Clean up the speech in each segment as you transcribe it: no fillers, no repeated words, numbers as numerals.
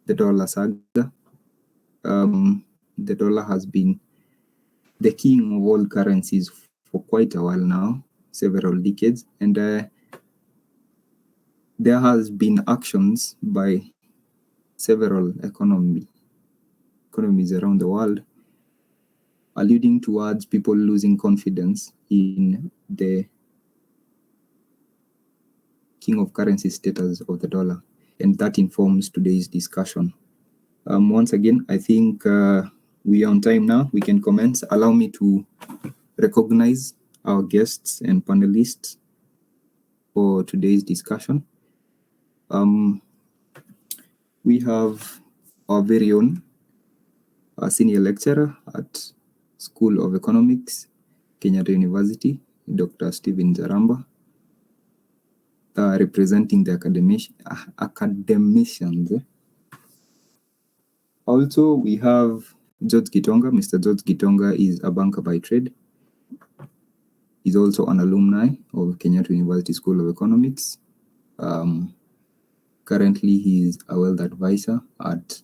the dollar saga. The dollar has been the king of all currencies for quite a while now, several decades, and there has been actions by several economies around the world alluding towards people losing confidence in the king of currency status of the dollar, and that informs today's discussion. Once again, I think we are on time now. We can commence. Allow me to recognize our guests and panelists for today's discussion. We have our very own senior lecturer at School of Economics, Kenyatta University, Dr. Stephen Jaramba, representing the academicians. Also, we have George Gitonga. Mr. George Gitonga is a banker by trade. He's also an alumni of Kenyatta University School of Economics. Currently, he is a wealth advisor at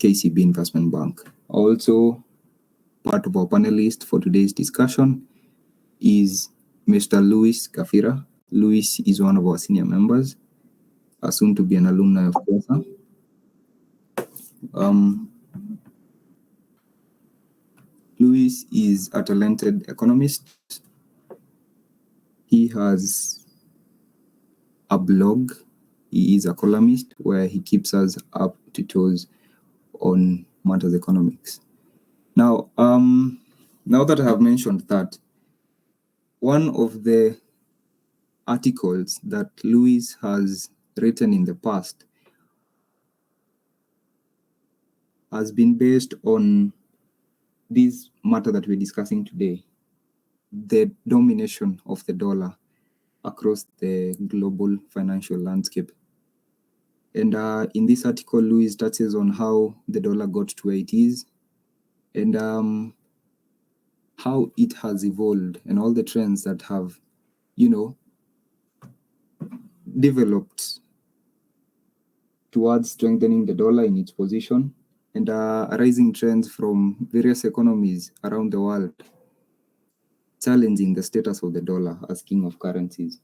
KCB Investment Bank. Also, part of our panelist for today's discussion is Mr. Louis Kafira. Louis is one of our senior members, soon to be an alumni of KUESA. Louis is a talented economist. He has a blog. He is a columnist where he keeps us up to toes on matters economics. Now that I have mentioned that, one of the articles that Louis has written in the past has been based on this matter that we're discussing today, the domination of the dollar across the global financial landscape. And in this article, Louis touches on how the dollar got to where it is and how it has evolved and all the trends that have, developed towards strengthening the dollar in its position, and rising trends from various economies around the world challenging the status of the dollar as king of currencies.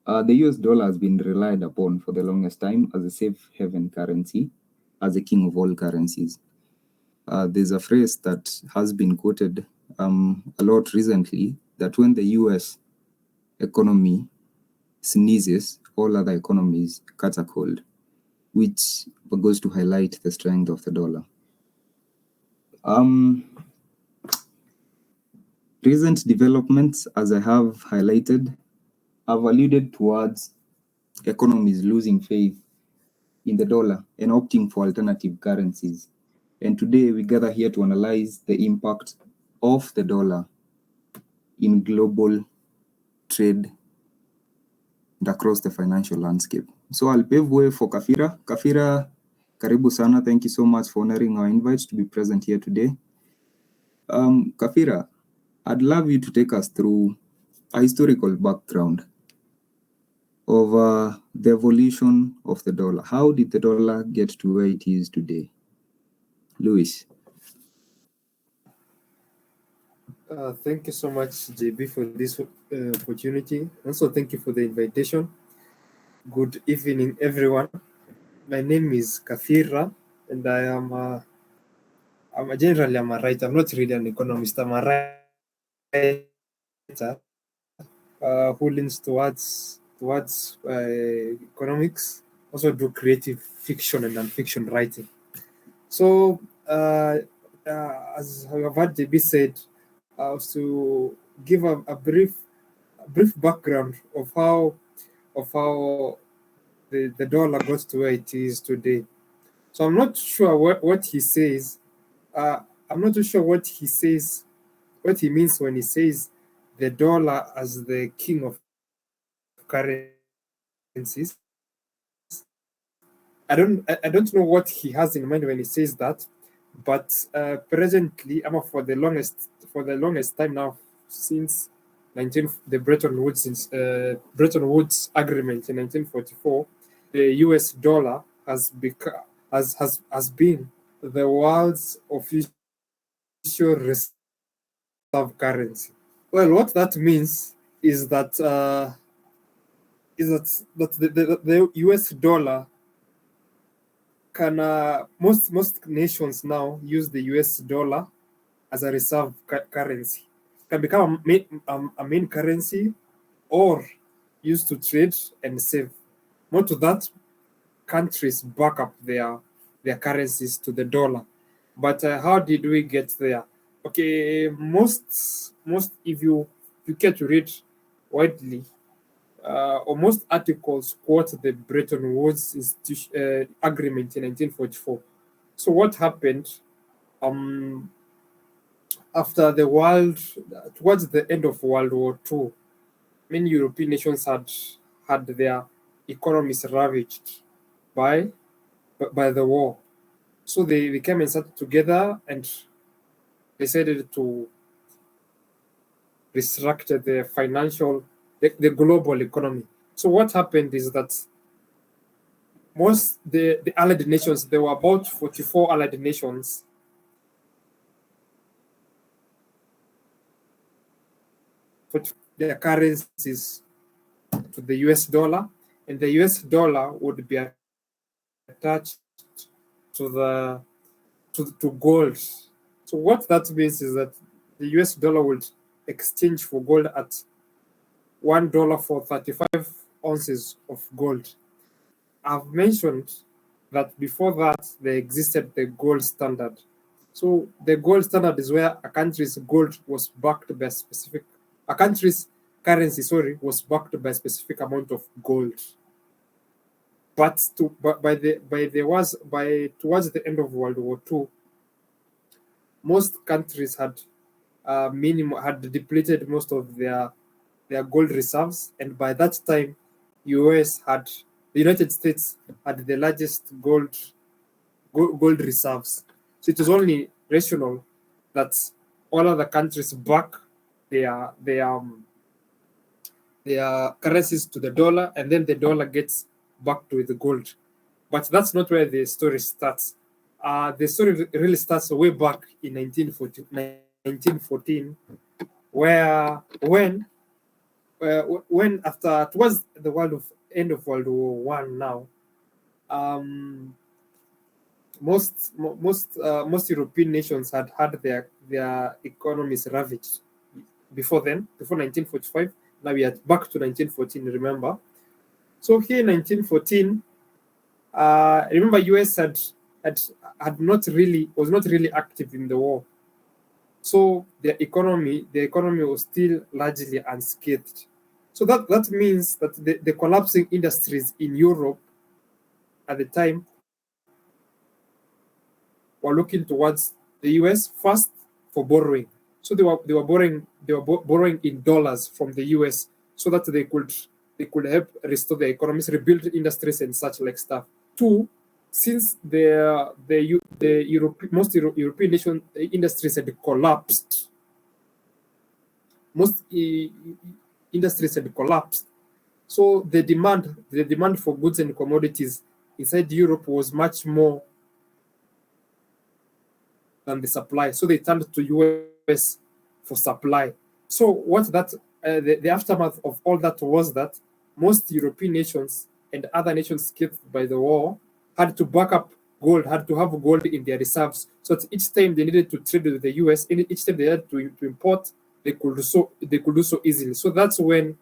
The US dollar has been relied upon for the longest time as a safe haven currency, as a king of all currencies. There's a phrase that has been quoted a lot recently, that when the US economy sneezes, all other economies catch a cold, which goes to highlight the strength of the dollar. Recent developments, as I have highlighted, have alluded towards economies losing faith in the dollar and opting for alternative currencies. And today we gather here to analyze the impact of the dollar in global trade and across the financial landscape. So I'll pave way for Kafira. Kafira, karibu sana. Thank you so much for honoring our invite to be present here today. Kafira, I'd love you to take us through a historical background of the evolution of the dollar. How did the dollar get to where it is today? Louis. Thank you so much, JB, for this opportunity. Also, thank you for the invitation. Good evening, everyone. My name is Kafira, and I'm a writer. I'm not really an economist. I'm a writer who leans towards economics. Also do creative fiction and non-fiction writing. So, as you have heard JB said, to give a brief background of how the dollar got to where it is today. So I'm not sure what he says. I'm not too sure what he says, what he means when he says the dollar as the king of currencies. I don't know what he has in mind when he says that, but presently, for the longest time now, since the Bretton Woods Agreement in 1944, the US dollar has been the world's official reserve currency. Well, what that means is that the US dollar can most nations now use the US dollar as a reserve currency. Can become a main currency or used to trade and save. More to that, countries back up their currencies to the dollar. But how did we get there? Okay, most if you get to read widely, or most articles quote the Bretton Woods agreement in 1944. So what happened after the world, towards the end of World War II, many European nations had their economies ravaged by the war. So they came and sat together and decided to restructure the global economy. So what happened is that most the allied nations, there were about 44 allied nations, their currencies to the US dollar, and the US dollar would be attached to gold. So what that means is that the US dollar would exchange for gold at $1 for 35 ounces of gold. I've mentioned that before that there existed the gold standard. So the gold standard is where a country's gold was backed by a country's currency, was backed by a specific amount of gold. But towards the end of World War II, most countries had depleted most of their gold reserves, and by that time, the United States had the largest gold reserves. So it was only rational that all other countries back their currencies to the dollar, and then the dollar gets backed with the gold. But that's not where the story starts. The story really starts way back in 1914, when after towards the end of World War I now, most European nations had their economies ravaged before 1945. Now we are back to 1914. Remember, so here in 1914, remember US was not really active in the war, so the economy was still largely unscathed. So that means that the collapsing industries in Europe at the time were looking towards the US first for borrowing. So they were borrowing in dollars from the US so that they could help restore their economies, rebuild industries and such like stuff. Two, since most European nation industries had collapsed, so the demand for goods and commodities inside Europe was much more than the supply. So they turned to US for supply. So the aftermath of all that was that most European nations and other nations scathed by the war had to back up gold, had to have gold in their reserves. So that each time they needed to trade with the US, each time they had to import, they could do so easily. So that's when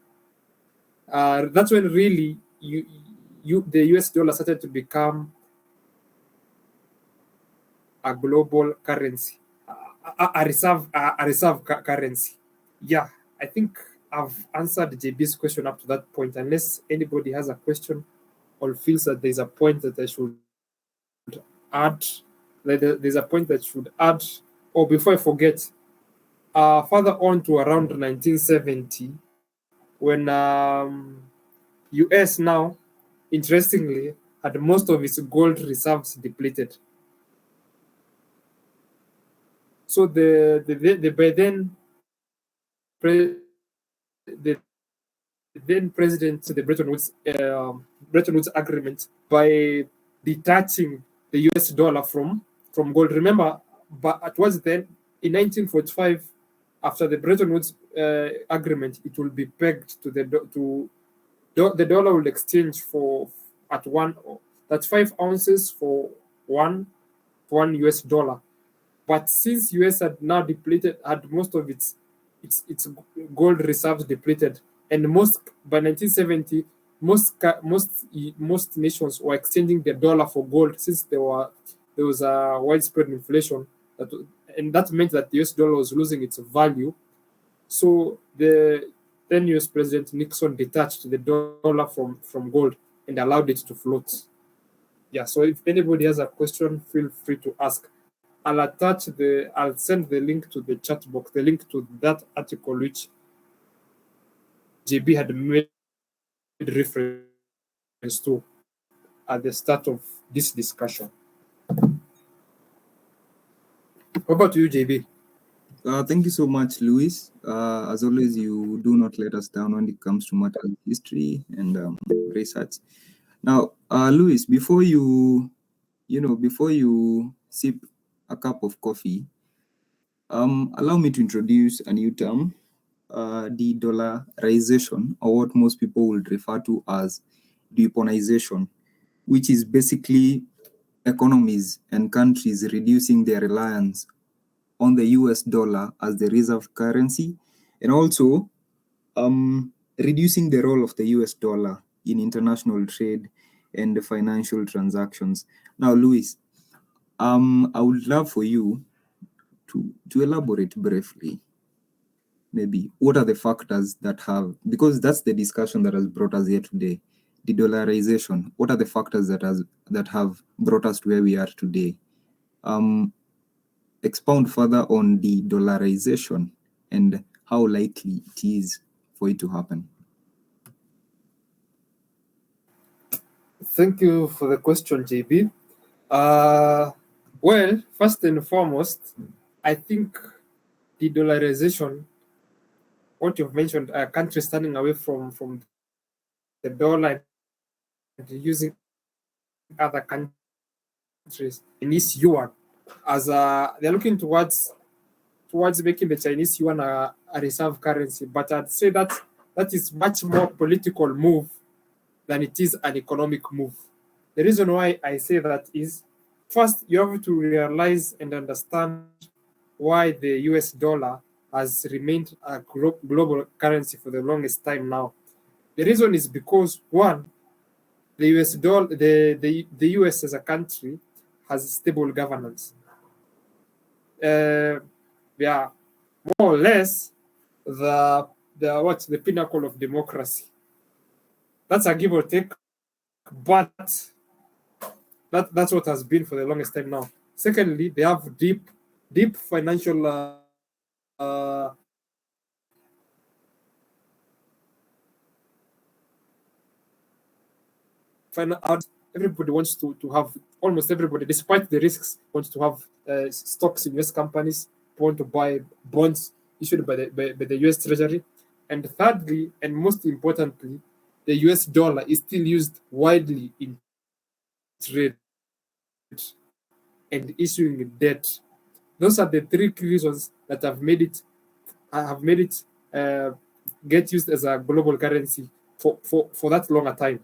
really the US dollar started to become a global currency, a reserve currency. Yeah, I think I've answered JB's question up to that point. Unless anybody has a question or feels that there's a point that I should add, or before I forget, further on to around 1970, when US now, interestingly, had most of its gold reserves depleted. So the then president to the Bretton Woods Agreement by detaching the US dollar from gold. Remember, but towards then, in 1945, after the Bretton Woods agreement, it will be pegged to the dollar will exchange for at one, that's 5 ounces for one US dollar. But since US had now had most of its gold reserves depleted, and by 1970, most nations were exchanging their dollar for gold, since there was a widespread inflation, and that meant that the US dollar was losing its value. So the then US President Nixon detached the dollar from gold and allowed it to float. Yeah, so if anybody has a question, feel free to ask. I'll send the link to the chat box, the link to that article which JB had made reference to at the start of this discussion. What about you, JB? Thank you so much, Louis. As always, you do not let us down when it comes to matters of history and research. Now, Louis, before you sip a cup of coffee, allow me to introduce a new term, de-dollarization, or what most people would refer to as deponization, which is basically economies and countries reducing their reliance on the US dollar as the reserve currency, and also reducing the role of the US dollar in international trade and financial transactions. Now, Louis, I would love for you to elaborate briefly. Maybe what are the factors that have, because that's the discussion that has brought us here today, the dollarization. What are the factors that have brought us to where we are today? Expound further on the dollarization and how likely it is for it to happen. Thank you for the question, JB. Well, first and foremost, I think the dollarization, what you've mentioned, a country standing away from the dollar and using other countries Chinese yuan as they're looking towards making the Chinese yuan a reserve currency. But I'd say that is much more political move than it is an economic move. The reason why I say that is, first, you have to realize and understand why the US dollar has remained a global currency for the longest time now. The reason is because, one, the US dollar, the US as a country has stable governance. They are more or less the pinnacle of democracy. That's a give or take, but that's what has been for the longest time now. Secondly, they have deep financial everybody wants to have, almost everybody, despite the risks, wants to have stocks in US companies, want to buy bonds issued by the US Treasury. And thirdly, and most importantly, the US dollar is still used widely in trade and issuing debt. Those are the three reasons that have made it get used as a global currency for that longer time.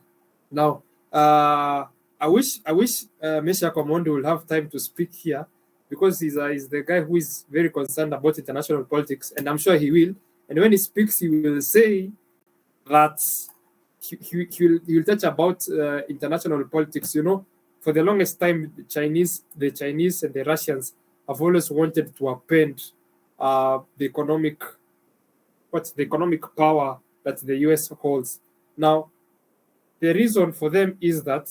Now, I wish Mesha Kwamondo will have time to speak here, because he's the guy who is very concerned about international politics, and I'm sure he will. And when he speaks, he will say that he will touch about international politics. You know, for the longest time, the Chinese and the Russians have always wanted to append the economic power that the US holds. Now, the reason for them is that,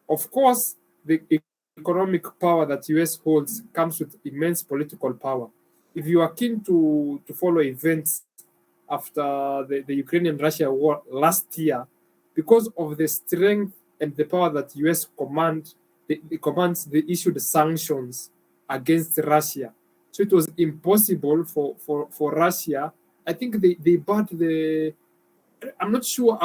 of course, the economic power that US holds comes with immense political power. If you are keen to follow events after the Ukrainian-Russia war last year, because of the strength and the power that US commands, they issued sanctions against Russia. So it was impossible for Russia. I think they barred the. I'm not sure.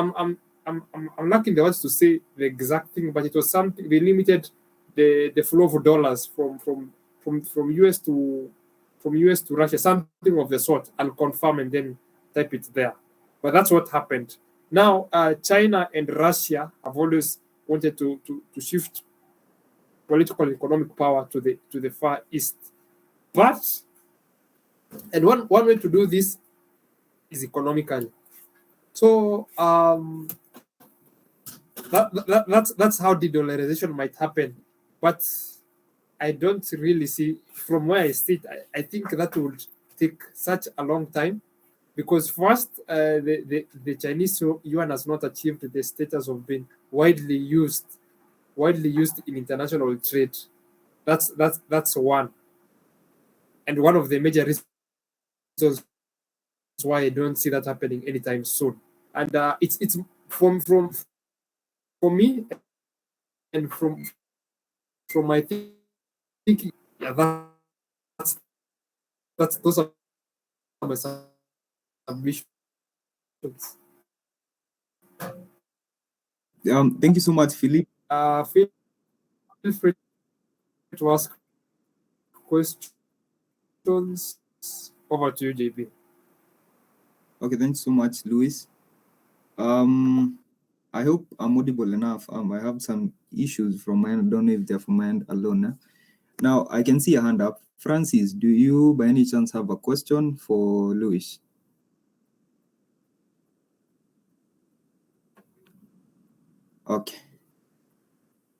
I'm lacking the words to say the exact thing, but it was something they limited the flow of dollars from US to Russia, something of the sort. I'll confirm and then type it there. But that's what happened. Now, China and Russia have always wanted to shift political and economic power to the Far East. But, and one way to do this is economically. So that's how de-dollarization might happen. But I don't really see, from where I sit, I think that would take such a long time, because first, the Chinese yuan has not achieved the status of being widely used in international trade. That's one, and one of the major reasons why I don't see that happening anytime soon. And it's from me and from my thinking. Yeah, those are my submissions. Thank you so much, Philip. Feel free to ask questions. Over to you, JB. Okay, thanks so much, Luis. I hope I'm audible enough. I have some issues from my end. I don't know if they're from my end alone. Now, I can see a hand up. Francis, do you by any chance have a question for Luis? Okay.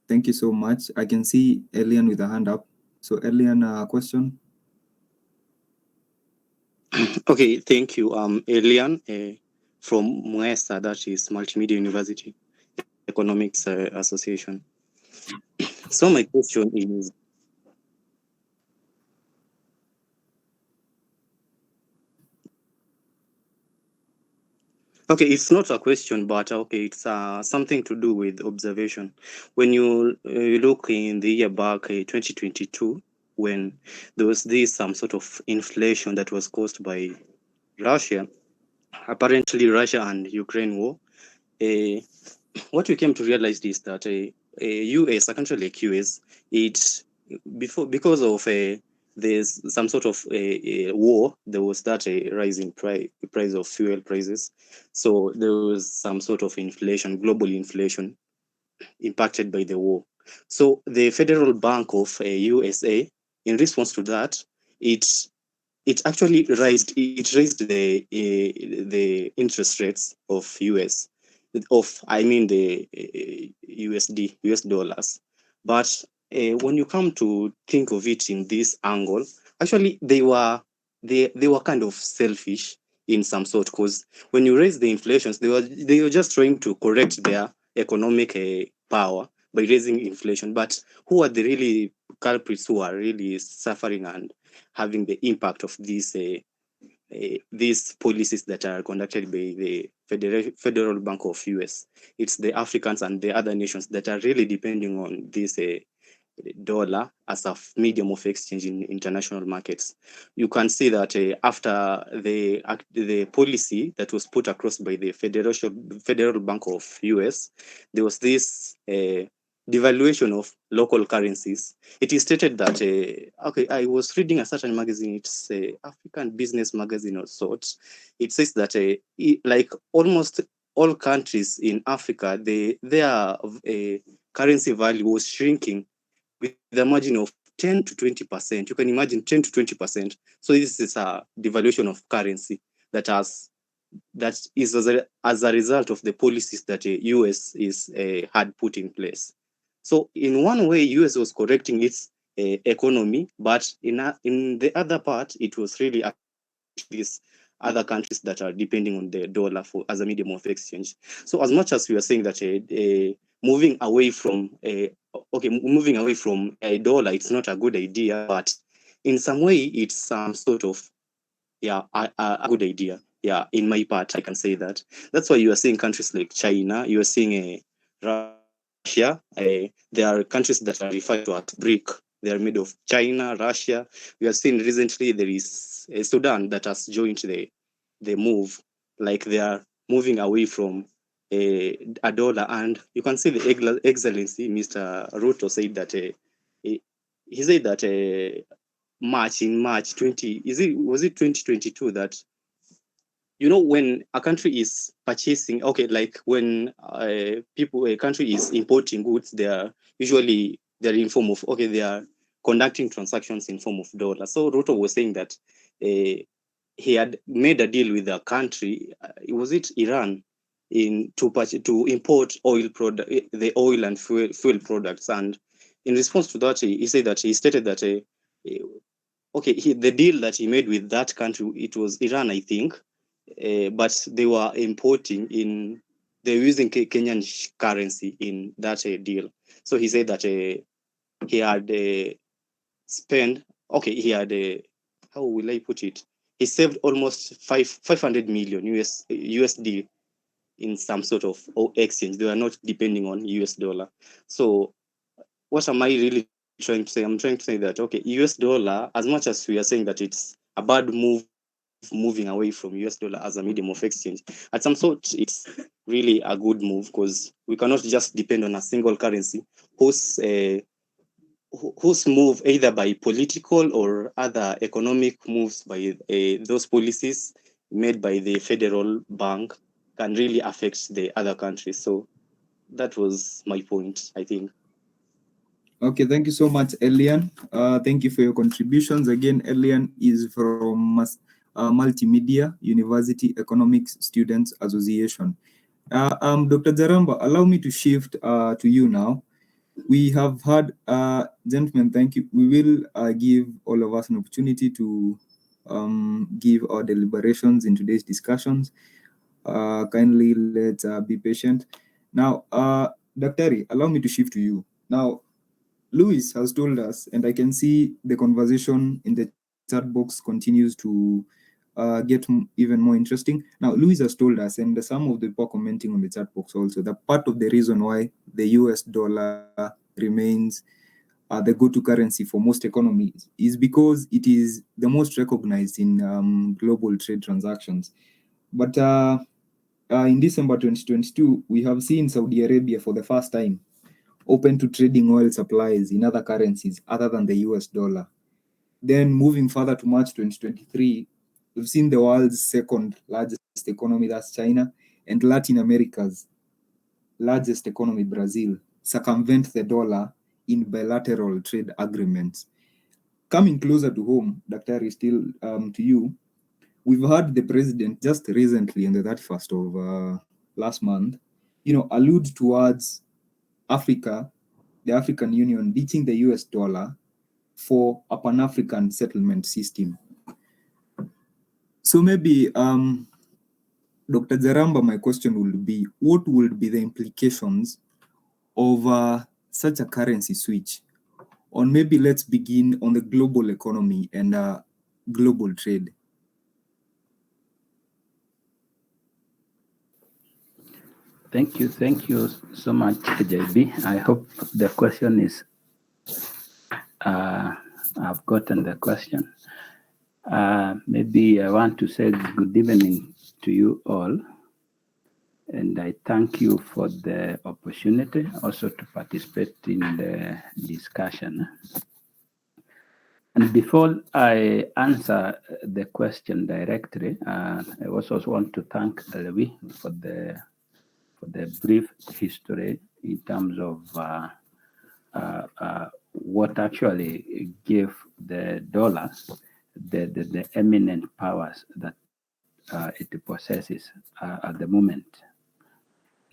Thank you so much. I can see Elian with a hand up. So, Elian, a question? Okay, thank you. Elian from MUESA, that is Multimedia University Economics Association. So my question is, okay, it's not a question, but okay, it's something to do with observation. When you look in the year back, 2022, when there was some sort of inflation that was caused by Russia, apparently Russia and Ukraine war, what we came to realize is that US, a country like US, because of there's some sort of war, there was that rise in price of fuel prices. So there was some sort of inflation, global inflation, impacted by the war. So the Federal Bank of USA, in response to that, it actually raised the interest rates of US, the US dollars. But when you come to think of it in this angle, actually they were kind of selfish in some sort, because when you raise the inflations, they were just trying to correct their economic power by raising inflation. But who are the really culprits who are really suffering and having the impact of these policies that are conducted by the Federal Bank of US? It's the Africans and the other nations that are really depending on this dollar as a medium of exchange in international markets. You can see that after the policy that was put across by the Federal Bank of US, there was this devaluation of local currencies. It is stated that okay, I was reading a certain magazine, it's African business magazine of sorts. It says that like almost all countries in Africa, their currency value was shrinking with a margin of 10 to 20%. You can imagine 10 to 20%. So this is a devaluation of currency that is as a result of the policies that US had put in place. So in one way, US was correcting its economy, but in the other part, it was really these other countries that are depending on the dollar as a medium of exchange. So as much as we are saying that moving away from a dollar, it's not a good idea, but in some way, it's some sort of a good idea. Yeah, in my part, I can say that. That's why you are seeing countries like China, you are seeing Russia. There are countries that are referred to as BRIC. They are made of China, Russia. We have seen recently there is Sudan that has joined the move, like they are moving away from a dollar. And you can see the excellency, Mr. Ruto said that he said that in March 20, was it 2022 that, you know, when a country is purchasing, okay, like when a country is importing goods, they're in form of, okay, they are conducting transactions in form of dollars. So Ruto was saying that he had made a deal with a country, was it Iran, to import the oil and fuel products. And in response to that, he stated that the deal that he made with that country, it was Iran, I think, but they were they were using Kenyan currency in that deal. So he said that he had spent, he had, how will I put it? He saved almost 500 million USD in some sort of exchange. They were not depending on US dollar. So what am I really trying to say? I'm trying to say that, okay, US dollar, as much as we are saying that it's a bad move moving away from US dollar as a medium of exchange, at some sort, it's really a good move, because we cannot just depend on a single currency whose move, either by political or other economic moves by those policies made by the federal bank, can really affect the other countries. So that was my point, I think. Okay, thank you so much, Elian. Thank you for your contributions. Again, Elian is from Multimedia University Economics Students Association. Dr. Zaramba, allow me to shift to you now. We have had, gentlemen, thank you. We will give all of us an opportunity to give our deliberations in today's discussions. Kindly let's be patient. Now, Dr. allow me to shift to you. Now, Louis has told us, and I can see the conversation in the chat box continues to get even more interesting. Now, Louis has told us, and some of the people commenting on the chat box also, that part of the reason why the US dollar remains the go-to currency for most economies is because it is the most recognized in global trade transactions. But in December 2022, we have seen Saudi Arabia for the first time open to trading oil supplies in other currencies other than the US dollar. Then moving further to March 2023, we've seen the world's second largest economy, that's China, and Latin America's largest economy, Brazil, circumvent the dollar in bilateral trade agreements. Coming closer to home, Dr. still to you, we've had the president just recently on the 31st of last month, allude towards Africa, the African Union ditching the US dollar for a Pan-African settlement system. So maybe, Dr. Zaramba, my question would be, what would be the implications of such a currency switch? Or maybe let's begin on the global economy and global trade. Thank you so much, JB. I hope the question is, I've gotten the question. Maybe I want to say good evening to you all. And I thank you for the opportunity also to participate in the discussion. And before I answer the question directly, I also want to thank Louis for the brief history in terms of what actually gave the dollar the eminent powers that it possesses at the moment.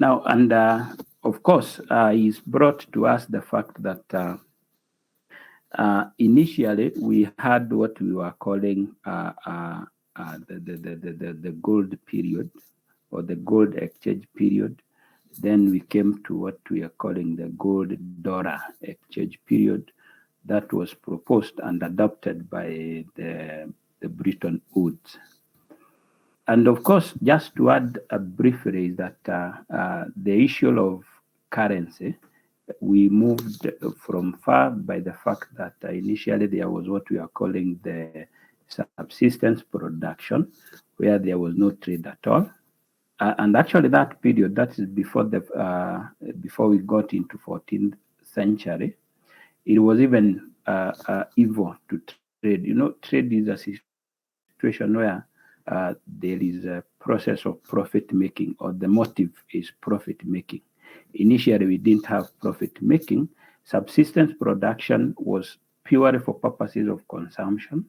Now, and of course, he's brought to us the fact that initially we had what we were calling the gold period, or the gold exchange period. Then we came to what we are calling the gold-dollar exchange period that was proposed and adopted by the Bretton Woods. And of course, just to add a brief phrase that the issue of currency, we moved from far by the fact that initially there was what we are calling the subsistence production, where there was no trade at all. and actually that period, that is before we got into 14th century, it was even evil to trade. Trade is a situation where there is a process of profit making, or the motive is profit making. Initially, we didn't have profit making. Subsistence production was purely for purposes of consumption.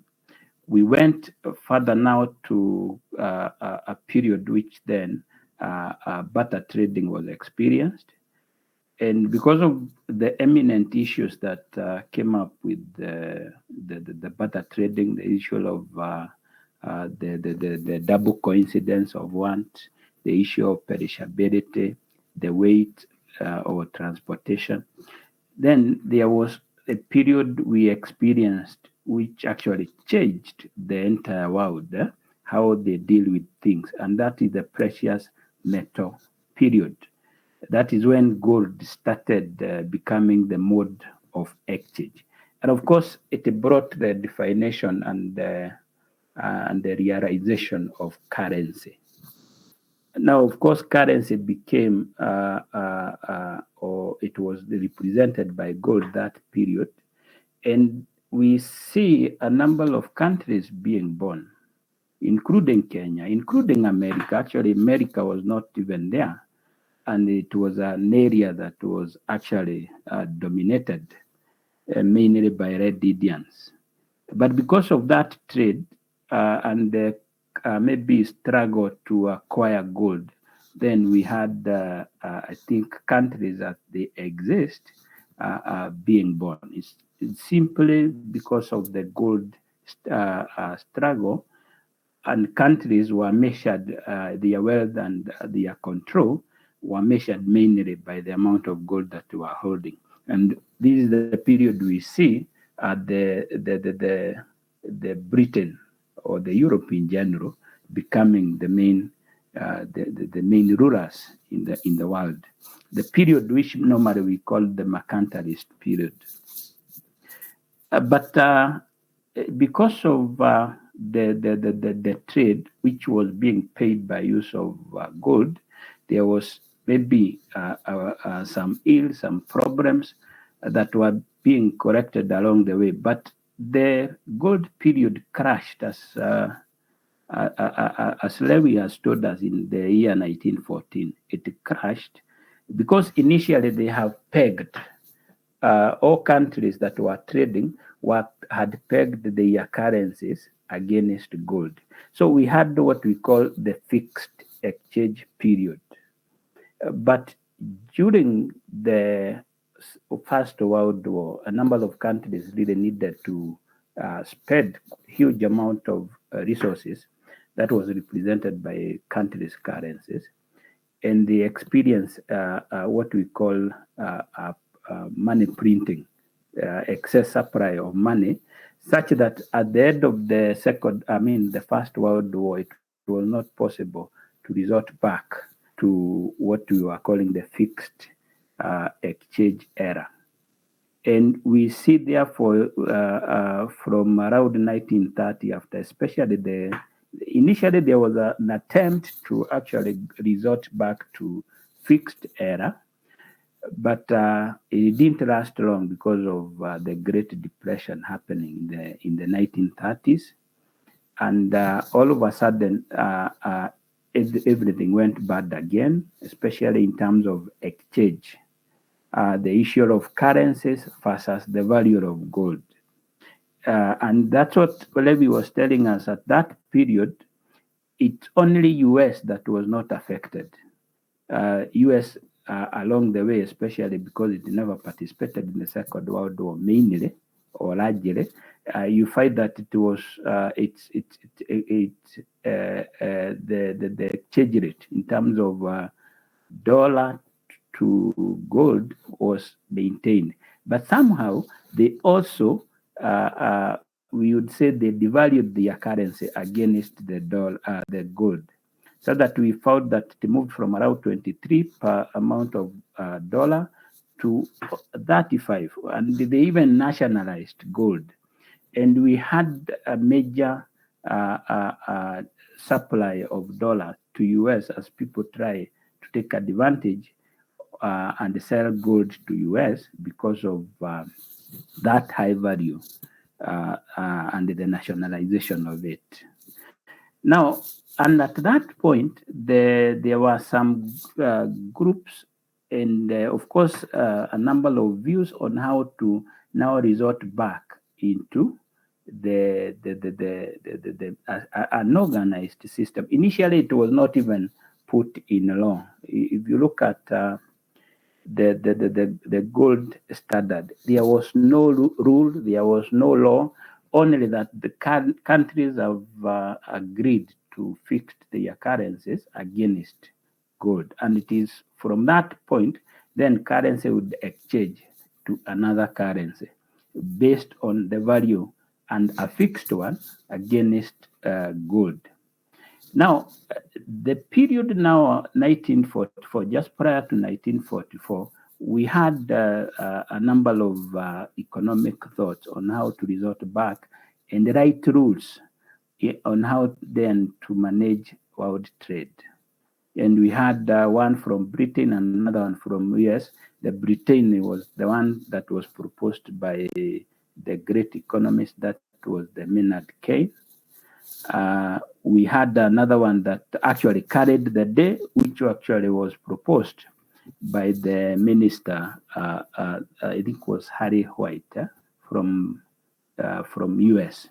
We went further now to a period which then barter trading was experienced. And because of the eminent issues that came up with the barter trading, the issue of the double coincidence of want, the issue of perishability, the weight or transportation, then there was a period we experienced which actually changed the entire world, how they deal with things, and that is the precious metal period. That is when gold started becoming the mode of exchange. And of course, it brought the definition and the realization of currency. Now, of course, currency became, or it was represented by gold that period. And we see a number of countries being born, including Kenya, including America. Actually, America was not even there. And it was an area that was actually dominated mainly by red Indians. But because of that trade and the maybe struggle to acquire gold, then we had, I think, countries that they exist being born. It's simply because of the gold struggle, and countries were measured, their wealth and their control were measured mainly by the amount of gold that they were holding. And this is the period we see the Britain or the Europe in general becoming the main the main rulers in the world. The period which normally we call the mercantilist period. But because of the trade which was being paid by use of gold, there was maybe some ills, some problems that were being corrected along the way. But the gold period crashed as Levy has told us in the year 1914. It crashed because initially they have pegged all countries that were trading had pegged their currencies against gold. So we had what we call the fixed exchange period. But during the First World War, a number of countries really needed to spend huge amount of resources that was represented by countries' currencies, and they experienced what we call money printing, excess supply of money, such that at the end of the First World War, it was not possible to resort back to what we were calling the fixed exchange era. And we see therefore from around 1930, after especially initially there was an attempt to actually resort back to fixed era, but it didn't last long because of the Great Depression happening in the 1930s. And all of a sudden, everything went bad again, especially in terms of exchange. The issue of currencies versus the value of gold. And that's what Levy was telling us at that period. It's only US that was not affected. US along the way, especially because it never participated in the Second World War mainly or largely, you find that it was the exchange rate in terms of dollar to gold was maintained. But somehow they also, we would say, they devalued their currency against the gold, so that we found that it moved from around 23 per amount of dollar to 35, and they even nationalized gold. And we had a major supply of dollar to US as people try to take advantage and sell gold to US because of that high value and the nationalization of it. Now, and at that point, there were some groups and, of course, a number of views on how to now resort back into an organized system. Initially, it was not even put in law. If you look at the gold standard, there was no rule, there was no law, only that the countries have agreed to fix their currencies against gold. And it is from that point, then currency would exchange to another currency based on the value and a fixed one against gold. Now, the period now, 1944, just prior to 1944, we had a number of economic thoughts on how to resort back and the right rules on how then to manage world trade. And we had one from Britain and another one from US. The Britain was the one that was proposed by the great economist, that was the Maynard Keynes. We had another one that actually carried the day, which actually was proposed by the minister, I think it was Harry White from US.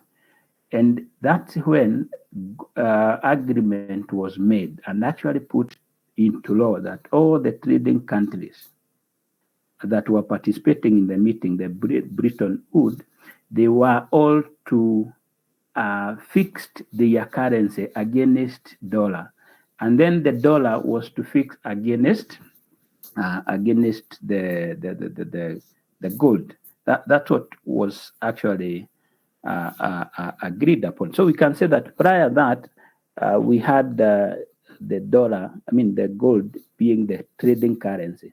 And that's when agreement was made and actually put into law that all the trading countries that were participating in the meeting, the Bretton Woods, they were all to fixed their currency against dollar, and then the dollar was to fix against the gold. That's what was actually agreed upon. So we can say that prior that we had the dollar, the gold being the trading currency.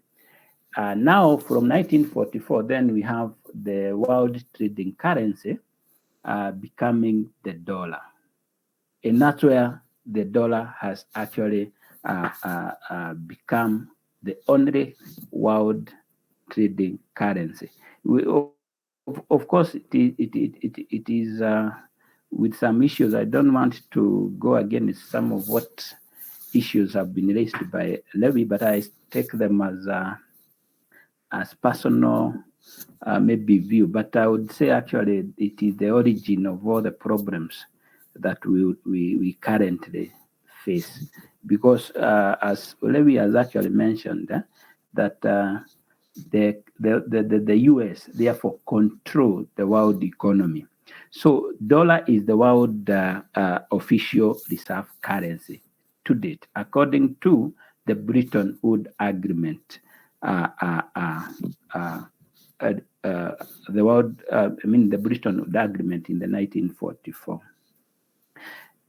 Now from 1944, then we have the world trading currency becoming the dollar. And that's where the dollar has actually become the only world trading currency. Of course, it is with some issues. I don't want to go against some of what issues have been raised by Levy, but I take them as personal maybe view. But I would say actually it is the origin of all the problems that we currently face, because as Levy has actually mentioned, that the US therefore control the world economy. So dollar is the world official reserve currency to date, according to the Bretton Woods Agreement. The Bretton Woods Agreement in the 1944.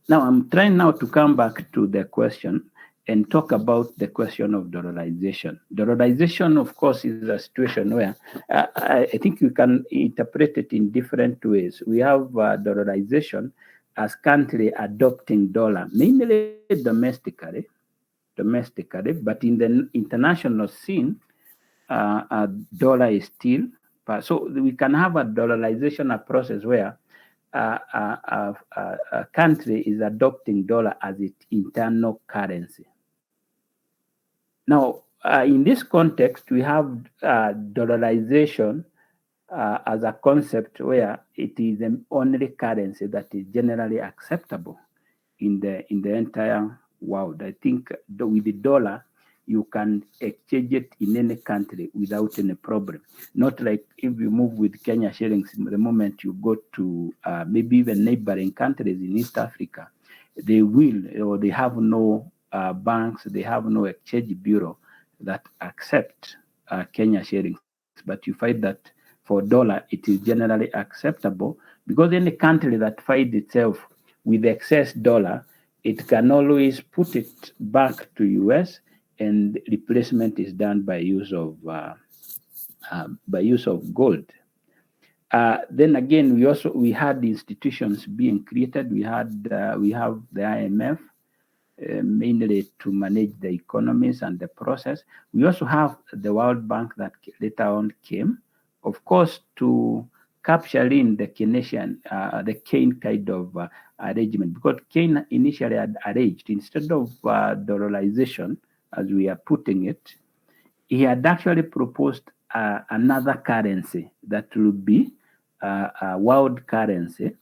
Now I'm trying now to come back to the question and talk about the question of dollarization. Dollarization, of course, is a situation where I think you can interpret it in different ways. We have dollarization as country adopting dollar, mainly domestically, but in the international scene, dollar is still. So we can have a dollarization process where a country is adopting dollar as its internal currency. Now, in this context, we have dollarization as a concept where it is the only currency that is generally acceptable in the entire world. I think with the dollar, you can exchange it in any country without any problem. Not like if you move with Kenya shillings, the moment you go to maybe even neighboring countries in East Africa, they will, or they have no banks, they have no exchange bureau that accept Kenya shillings. But you find that for dollar, it is generally acceptable, because any country that finds itself with excess dollar, it can always put it back to US, and replacement is done by use of gold. Then again, we had institutions being created. We have the IMF, mainly to manage the economies and the process. We also have the World Bank that later on came, of course, to capture in the Keynesian, the Keynes kind of arrangement, because Keynes initially had arranged, instead of dollarization, as we are putting it, he had actually proposed another currency that will be a world currency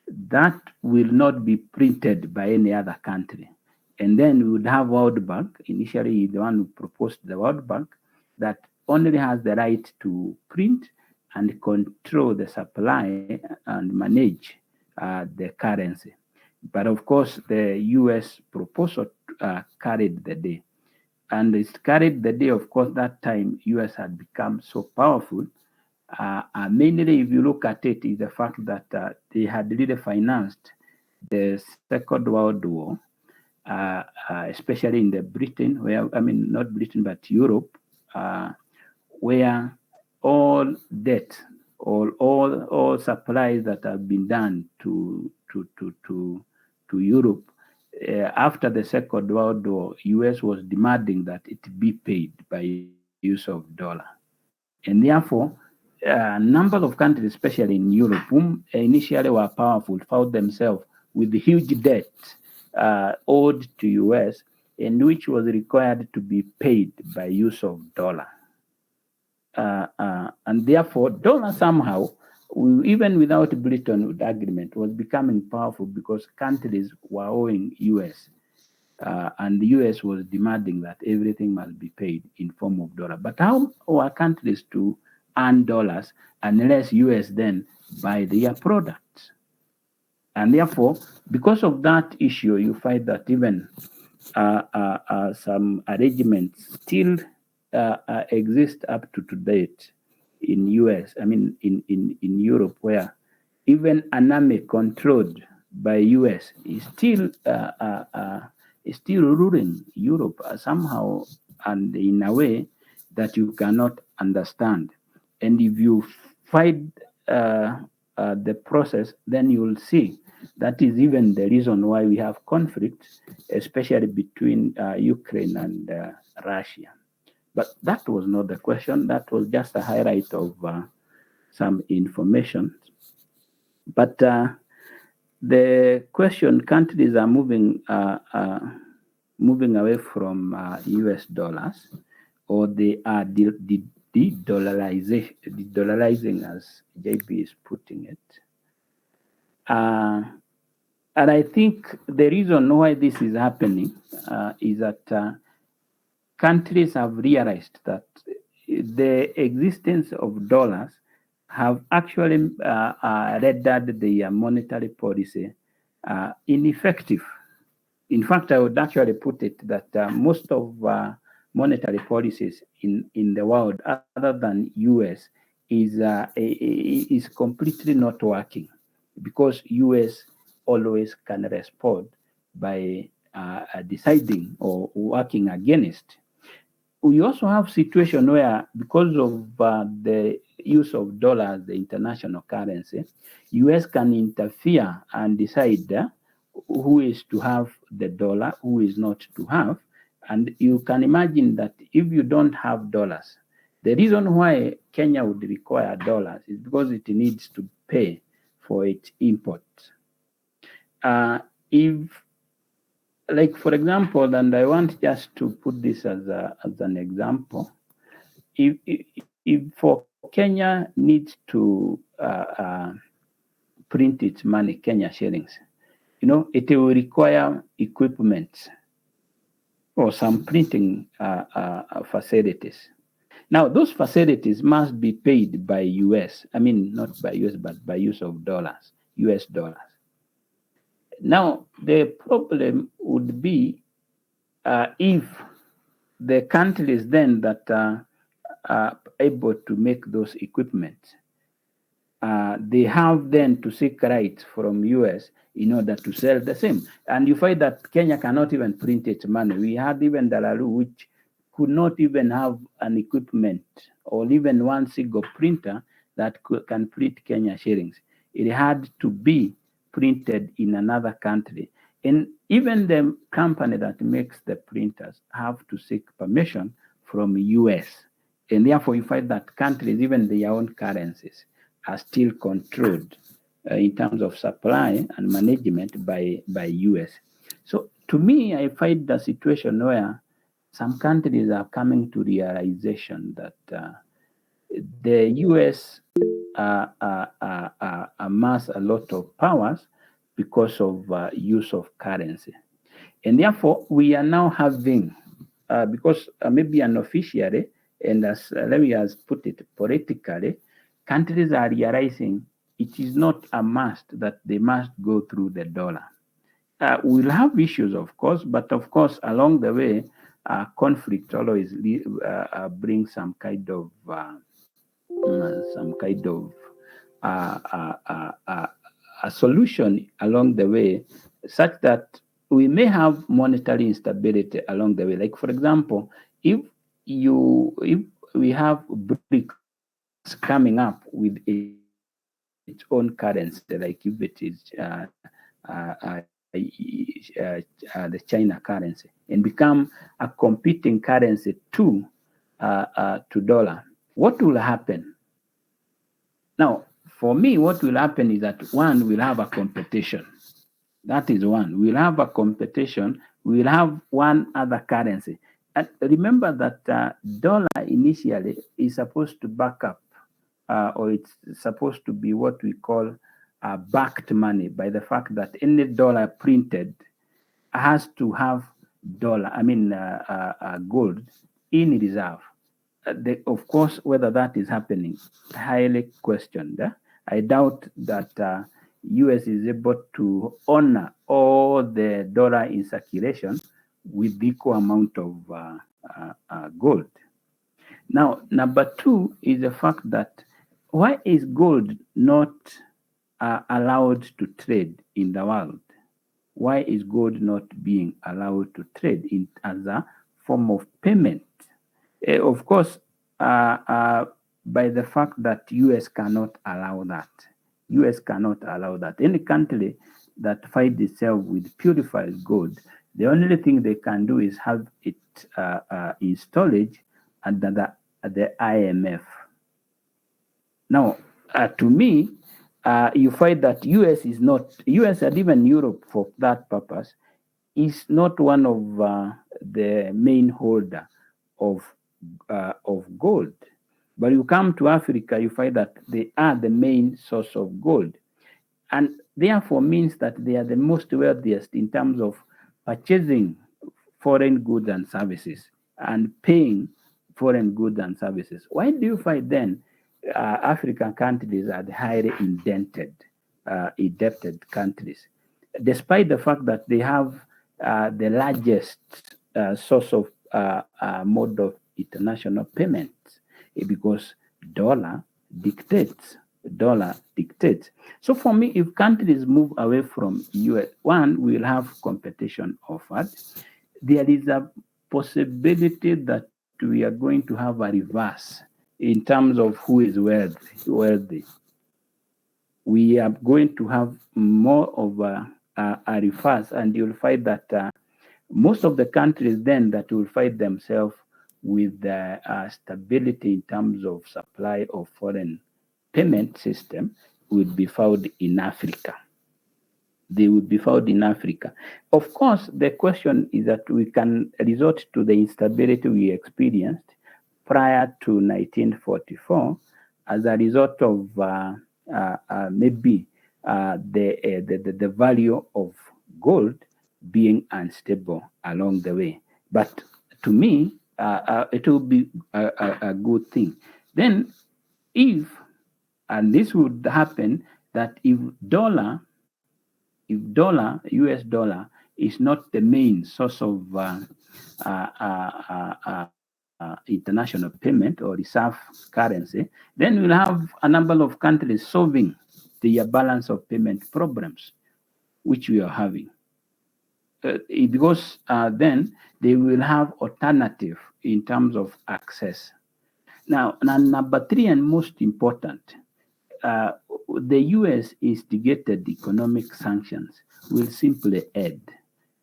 that will not be printed by any other country. And then we would have World Bank, initially the one who proposed the World Bank, that only has the right to print and control the supply and manage the currency. But of course, the US proposal carried the day. And it carried the day, of course, that time US had become so powerful. Mainly, if you look at it, is the fact that they had really financed the Second World War, especially in the Britain, where, I mean, not Britain, but Europe, where all debt, all supplies that have been done to Europe after the Second World War, US was demanding that it be paid by use of dollar. And therefore, a number of countries, especially in Europe, whom initially were powerful, found themselves with huge debt owed to US, and which was required to be paid by use of dollar. And therefore, dollar somehow, even without Bretton Woods agreement, was becoming powerful because countries were owing US. And the US was demanding that everything must be paid in form of dollar. But how were countries to earn dollars unless US then buy their products? And therefore, because of that issue, you find that even some arrangements still exist up to date in US, I mean in Europe, where even an army controlled by US is still ruling Europe somehow and in a way that you cannot understand. And if you find the process, then you will see that is even the reason why we have conflict, especially between Ukraine and Russia. But that was not the question. That was just a highlight of some information. But the question: countries are moving away from US dollars, or they are de-dollarizing, as JB is putting it. And I think the reason why this is happening is that countries have realized that the existence of dollars have actually rendered the monetary policy ineffective. In fact, I would actually put it that most of monetary policies in the world, other than US, is completely not working, because US always can respond by deciding or working against. We also have situation where, because of the use of dollars, the international currency, US can interfere and decide who is to have the dollar, who is not to have. And you can imagine that if you don't have dollars, the reason why Kenya would require dollars is because it needs to pay for its imports. If, like, for example, and I want just to put this as an example, if for Kenya needs to print its money, Kenya shillings, it will require equipment or some printing facilities. Now, those facilities must be paid by US. I mean, not by US, but by use of dollars, US dollars. Now, the problem would be if the countries then that are able to make those equipment, they have then to seek rights from US in order to sell the same. And you find that Kenya cannot even print its money. We had even Dalaru, which could not even have an equipment or even one single printer that can print Kenya shillings. It had to be printed in another country. And even the company that makes the printers have to seek permission from US. And therefore, you find that countries, even their own currencies, are still controlled in terms of supply and management by US. So to me, I find the situation where some countries are coming to realization that the US amass a lot of powers because of use of currency. And therefore, we are now having, because maybe unofficially, and as let me as put it politically, countries are realizing it is not a must that they must go through the dollar. We'll have issues, of course, but of course, along the way, conflict always brings some kind of a solution along the way, such that we may have monetary instability along the way. Like for example, if we have BRICS coming up with its own currency, like if it is the China currency, and become a competing currency to dollar, what will happen? Now, for me, what will happen is that one, we'll have a competition. That is one. We'll have a competition. We'll have one other currency. And remember that dollar initially is supposed to back up, or it's supposed to be what we call backed money, by the fact that any dollar printed has to have gold in reserve. Of course, whether that is happening, highly questioned. I doubt that US is able to honor all the dollar in circulation with equal amount of gold. Now, number two is the fact that why is gold not allowed to trade in the world? Why is gold not being allowed to trade as a form of payment? Of course, by the fact that US cannot allow that. US cannot allow that. Any country that finds itself with purified gold, the only thing they can do is have it in storage under the IMF. Now, to me, you find that US and even Europe for that purpose, is not one of the main holder of gold. But you come to Africa, you find that they are the main source of gold. And therefore means that they are the most wealthiest in terms of purchasing foreign goods and services and paying foreign goods and services. Why do you find then African countries are the highly indebted countries, despite the fact that they have the largest source of mode of international payments, because dollar dictates. So for me, if countries move away from US, one, we will have competition offered. There is a possibility that we are going to have a reverse in terms of who is wealthy. We are going to have more of a reverse, and you'll find that most of the countries then that will find themselves with stability in terms of supply of foreign payment system would be found in Africa. They would be found in Africa. Of course, the question is that we can resort to the instability we experienced prior to 1944 as a result of maybe the value of gold being unstable along the way. But to me, it will be a good thing. Then and this would happen, that if US dollar is not the main source of international payment or reserve currency, then we'll have a number of countries solving the balance of payment problems, which we are having. Because then they will have alternative in terms of access. Now, number three, and most important, the US instigated economic sanctions will simply end.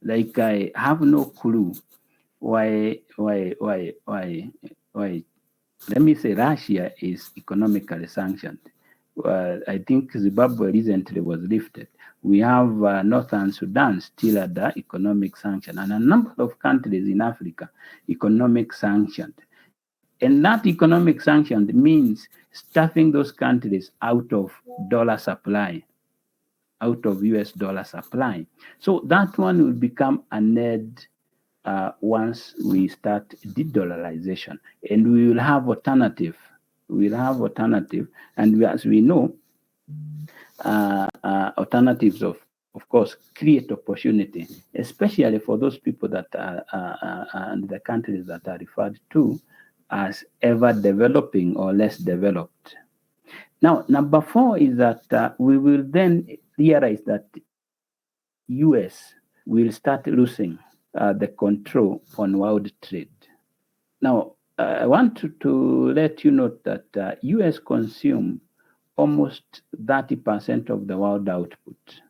Like I have no clue why let me say Russia is economically sanctioned. I think Zimbabwe recently was lifted. We have Northern Sudan still under economic sanction, and a number of countries in Africa economic sanctioned. And that economic sanction means stuffing those countries out of dollar supply, out of US dollar supply. So that one will become a need once we start de-dollarization, and we will have alternative. We'll have alternative, and as we know, alternatives of course create opportunity, especially for those people that are and the countries that are referred to as ever developing or less developed. Now, number 4 is that we will then realize that US will start losing the control on world trade. Now, I want to let you know that US consume almost 30% of the world output.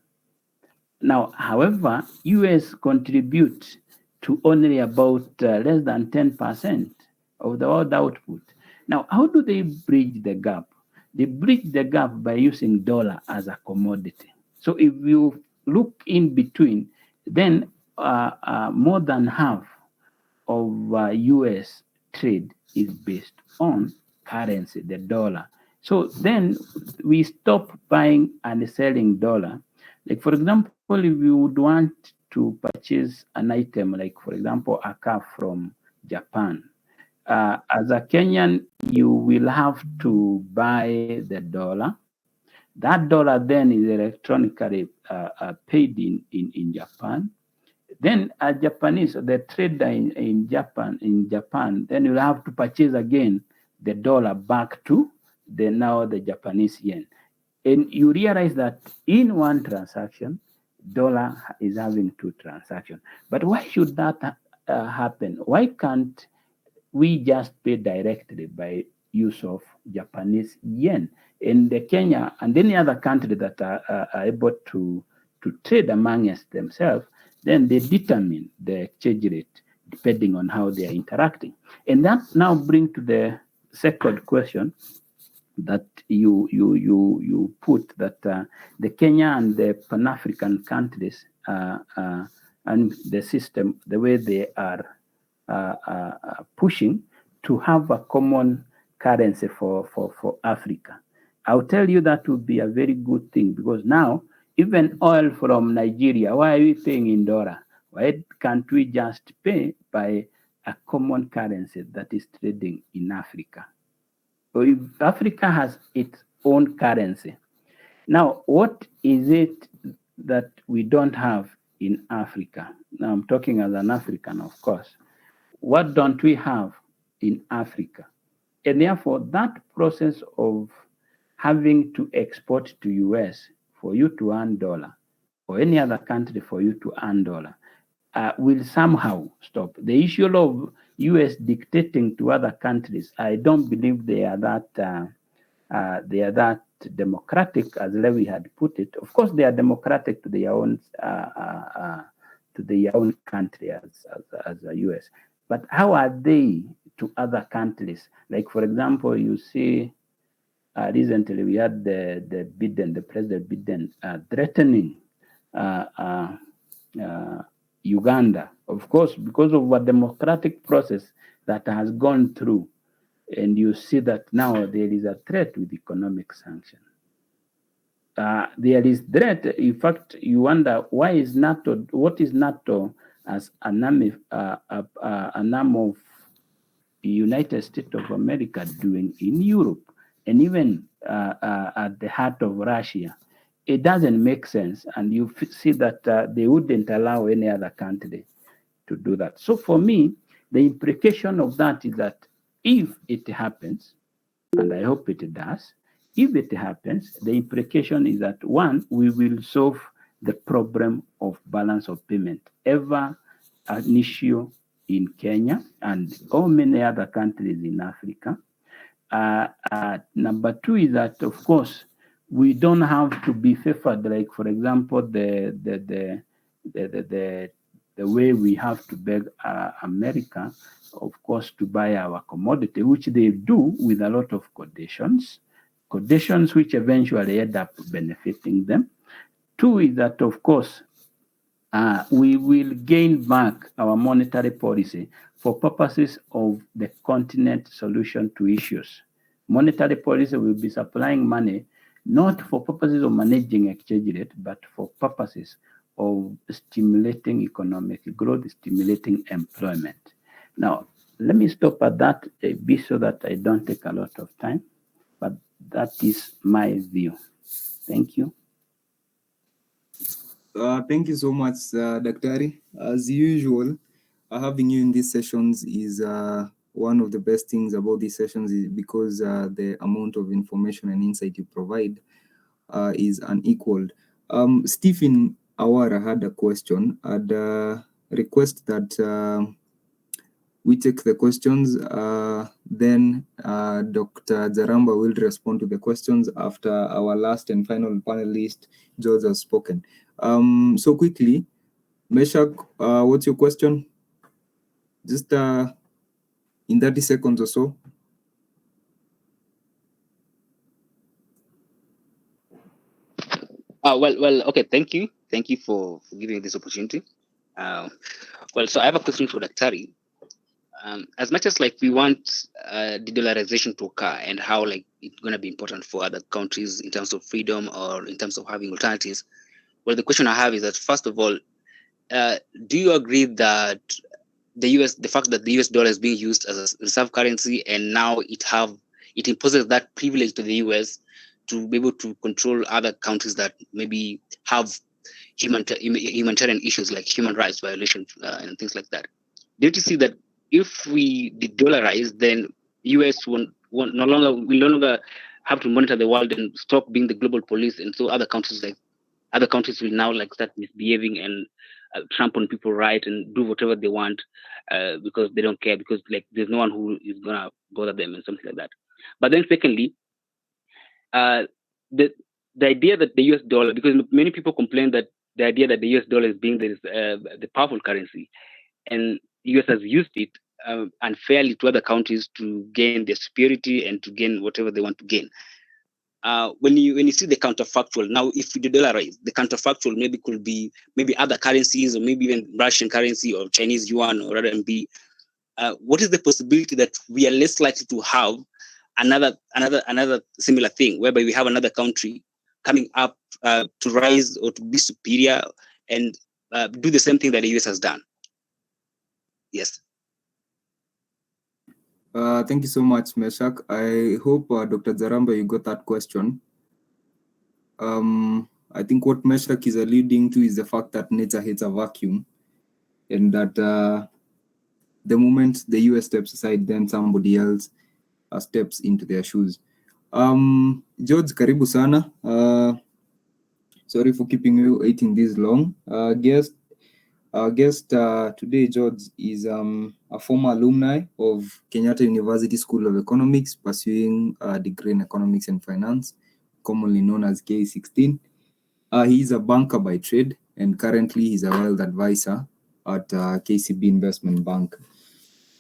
Now, however, US contribute to only about less than 10% of the world output. Now, how do they bridge the gap? They bridge the gap by using dollar as a commodity. So if you look in between, then more than half of US trade is based on currency, the dollar. So then we stop buying and selling dollar. Like, for example, if you would want to purchase an item, like, for example, a car from Japan, as a Kenyan, you will have to buy the dollar. That dollar then is electronically paid in Japan. Then a Japanese, the trader in Japan, then you'll have to purchase again the dollar back to the Japanese yen. And you realize that in one transaction, dollar is having 2 transactions. But why should that happen? Why can't we just pay directly by use of Japanese yen? And the Kenya and any other country that are able to trade amongst themselves, then they determine the exchange rate depending on how they are interacting. And that now brings to the second question that you put, that the Kenya and the Pan-African countries and the system, the way they are pushing to have a common currency for Africa. I'll tell you that would be a very good thing, because now even oil from Nigeria, why are we paying in dollar? Why can't we just pay by a common currency that is trading in Africa? So if Africa has its own currency, now what is it that we don't have in Africa? Now I'm talking as an African, of course. What don't we have in Africa? And therefore, that process of having to export to US for you to earn dollar, or any other country for you to earn dollar, will somehow stop. The issue of US dictating to other countries, I don't believe they are that democratic, as Lewy had put it. Of course, they are democratic to their own country as a US. But how are they to other countries? Like, for example, you see, recently we had the President Biden threatening Uganda, of course, because of a democratic process that has gone through. And you see that now there is a threat with economic sanction. There is threat. In fact, you wonder, why is NATO? What is NATO as an arm of the United States of America doing in Europe, and even at the heart of Russia? It doesn't make sense, and you see that they wouldn't allow any other country to do that. So for me, the implication of that is that if it happens, and I hope it does, if it happens, the implication is that, one, we will solve the problem of balance of payment, ever an issue in Kenya and all many other countries in Africa. Number 2 is that, of course, we don't have to be favored. Like, for example, the way we have to beg America, of course, to buy our commodity, which they do with a lot of conditions which eventually end up benefiting them. Two is that, of course, we will gain back our monetary policy for purposes of the continent solution to issues. Monetary policy will be supplying money not for purposes of managing exchange rate, but for purposes of stimulating economic growth, stimulating employment. Now, let me stop at that a bit so that I don't take a lot of time, but that is my view. Thank you. Thank you so much, Daktari. As usual, having you in these sessions is one of the best things about these sessions, is because the amount of information and insight you provide is unequaled. Stephen Awara had a question. I'd request that we take the questions, then Dr. Zaramba will respond to the questions after our last and final panelist, George, has spoken. So quickly, Meshak, what's your question? Just in 30 seconds or so. Well, okay. Thank you for giving this opportunity. Well, so I have a question for Daktari. As much as like we want de-dollarization to occur, and how like it's going to be important for other countries in terms of freedom or in terms of having alternatives. Well, the question I have is that, first of all, do you agree that the fact that the US dollar is being used as a reserve currency, and now it imposes that privilege to the US to be able to control other countries that maybe have humanitarian issues like human rights violations and things like that? Don't you see that if we de-dollarize, then US will no longer have to monitor the world and stop being the global police, and so other countries will now like start misbehaving and trample on people's rights and do whatever they want because they don't care, because like there's no one who is gonna bother them and something like that. But then secondly, the idea that the US dollar, because many people complain that the idea that the US dollar is being the powerful currency, and US has used it unfairly to other countries to gain their security and to gain whatever they want to gain. When you see the counterfactual, now if we de-dollarize, the counterfactual maybe could be maybe other currencies, or maybe even Russian currency or Chinese yuan or RMB. What is the possibility that we are less likely to have another similar thing, whereby we have another country coming up to rise or to be superior and do the same thing that the US has done? Yes. Thank you so much, Meshak. I hope, Dr. Zaramba, you got that question. I think what Meshak is alluding to is the fact that nature hates a vacuum, and that the moment the US steps aside, then somebody else steps into their shoes. George, karibu sana. Sorry for keeping you waiting this long. Our guest today, George, is a former alumni of Kenyatta University School of Economics, pursuing a degree in Economics and Finance, commonly known as K16. He is a banker by trade, and currently he's a wealth advisor at KCB Investment Bank.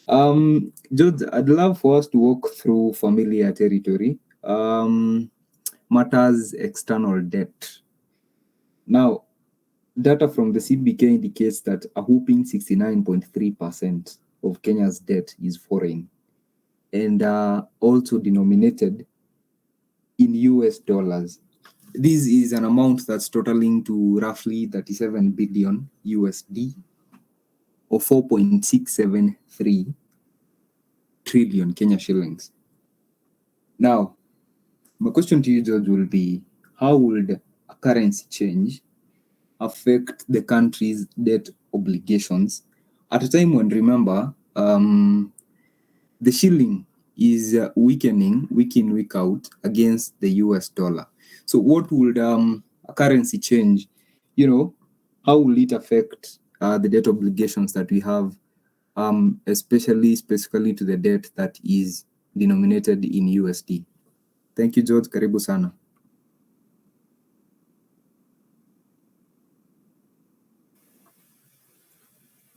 George, I'd love for us to walk through familiar territory, matters external debt. Now, data from the CBK indicates that a whopping 69.3% of Kenya's debt is foreign, and also denominated in US dollars. This is an amount that's totaling to roughly 37 billion USD, or 4.673 trillion Kenya shillings. Now, my question to you, George, will be, how would a currency change affect the country's debt obligations at a time when, remember, the shilling is weakening week in, week out against the US dollar? So what would a currency change, how will it affect the debt obligations that we have, especially specifically to the debt that is denominated in USD? Thank you, George. Karibu sana.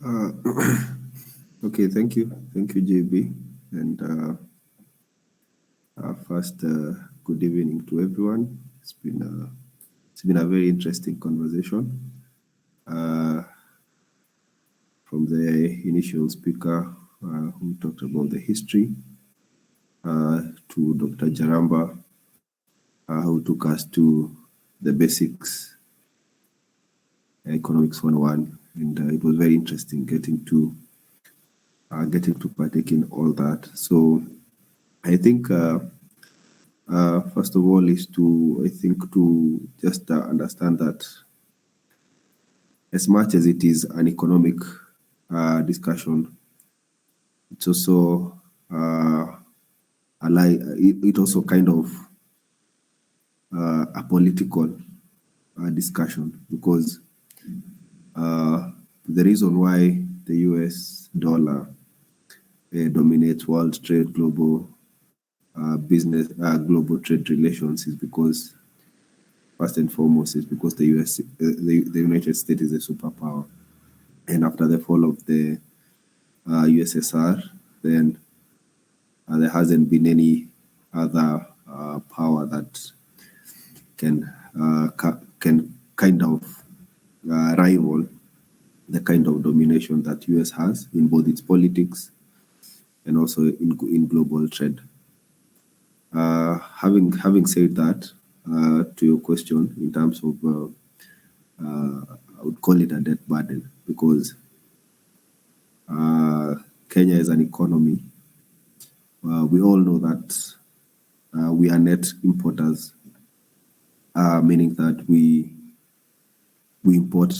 Okay, thank you, JB. And first, good evening to everyone. It's been a very interesting conversation. From the initial speaker who talked about the history to Dr. Jaramba, who took us to the basics, economics 101, and it was very interesting getting to partake in all that. So I think first of all is to just understand that as much as it is an economic discussion, it's also it also kind of a political discussion, because the reason why the US dollar dominates world trade, global business, global trade relations is because, first and foremost, is because the United States is a superpower, and after the fall of the USSR, then there hasn't been any other power that can kind of rival the kind of domination that US has in both its politics and also in global trade. Having said that, to your question in terms of, I would call it a debt burden, because Kenya is an economy. We all know that we are net importers, meaning that we import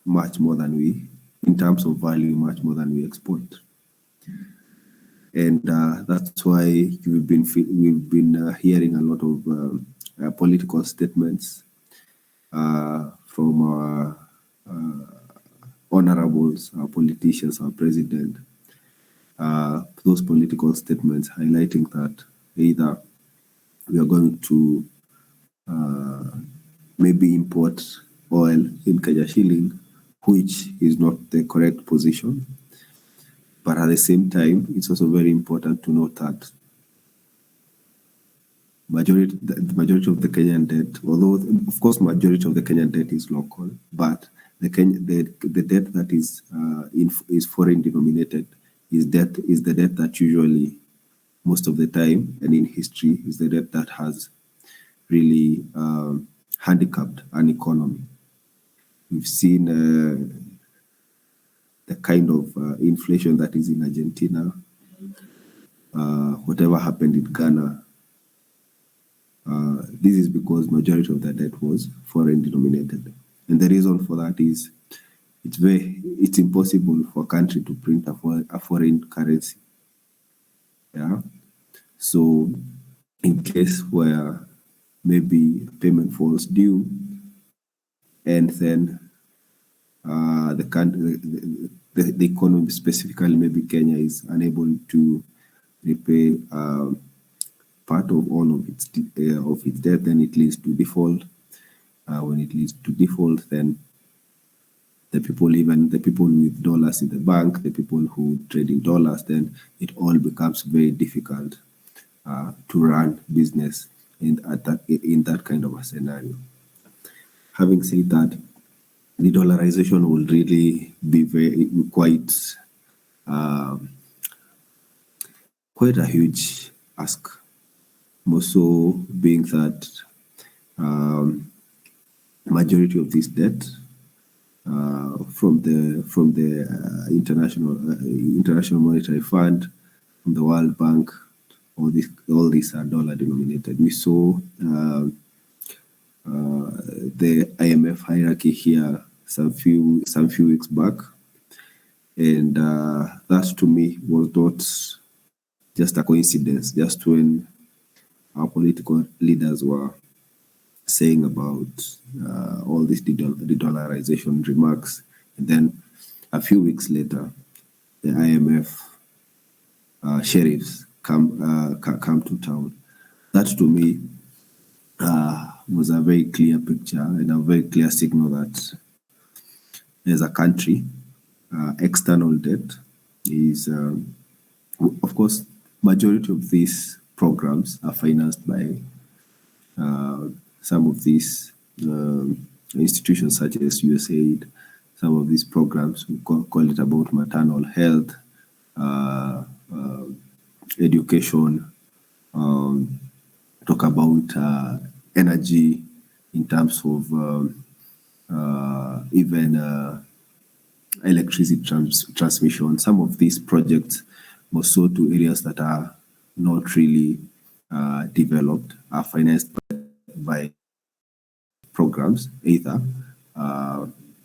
much more than in terms of value, much more than we export. And that's why we've been hearing a lot of political statements from our honorables, our politicians, our president. Those political statements highlighting that either we are going to maybe import oil in Kenya shilling, which is not the correct position. But at the same time, it's also very important to note that the majority of the Kenyan debt, although of course majority of the Kenyan debt is local, but the debt that is foreign denominated is the debt that usually, most of the time and in history, is the debt that has really handicapped an economy. We've seen the kind of inflation that is in Argentina, whatever happened in Ghana. This is because majority of the debt was foreign denominated, and the reason for that is it's impossible for a country to print a foreign currency. Yeah, so in case where maybe payment falls due, and then the economy, specifically maybe Kenya, is unable to repay part of all of its debt, then it leads to default. When it leads to default, then the people with dollars in the bank, the people who trade in dollars, then it all becomes very difficult to run business in that kind of a scenario. Having said that, the dollarization will really be quite a huge ask, more so being that majority of this debt from the International Monetary Fund, from the World Bank, all these are dollar denominated. We saw the IMF hierarchy here some few weeks back, and that to me was not just a coincidence. Just when our political leaders were saying about all these de-dollarization remarks, and then a few weeks later, the IMF sheriffs come to town. That to me was a very clear picture and a very clear signal that as a country external debt is, of course, majority of these programs are financed by some of these institutions such as USAID. Some of these programs, we call it about maternal health, education, talk about energy in terms of even electricity transmission. Some of these projects, also to areas that are not really developed, are financed by programs, either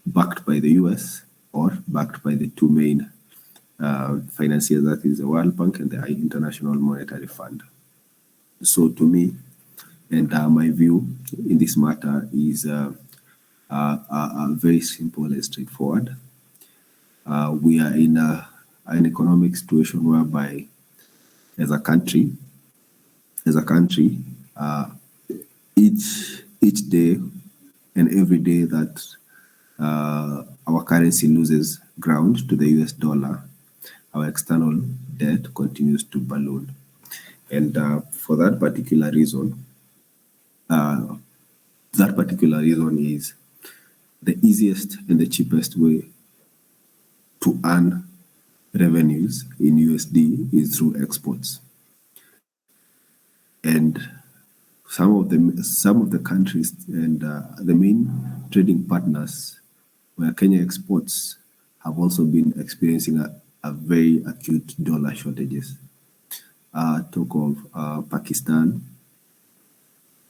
backed by the US or backed by the two main financiers, that is the World Bank and the International Monetary Fund. So to me, and my view in this matter is very simple and straightforward. We are in an economic situation whereby, as a country, each day and every day that our currency loses ground to the US dollar, our external debt continues to balloon. And for that particular reason is the easiest and the cheapest way to earn revenues in USD is through exports. And some of the countries and the main trading partners where Kenya exports have also been experiencing a very acute dollar shortages. Talk of Pakistan,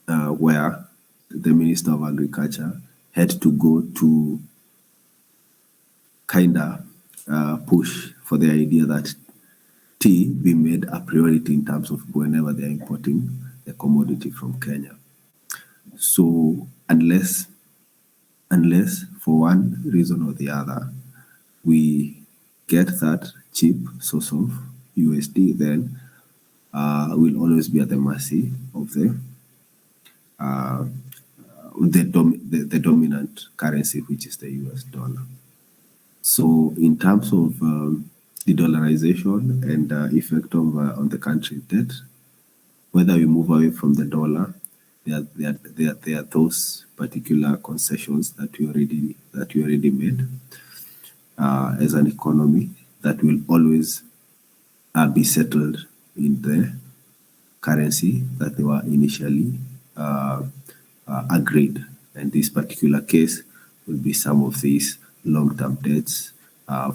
where the Minister of Agriculture had to go to kind of push for the idea that tea be made a priority in terms of whenever they're importing the commodity from Kenya. So unless for one reason or the other we get that cheap source of USD, then we'll always be at the mercy of the dominant currency, which is the US dollar. So in terms of the dollarization and effect of on the country debt, whether we move away from the dollar, there are those particular concessions that we already made as an economy that will always be settled in the currency that they were initially agreed. And this particular case will be some of these long-term debts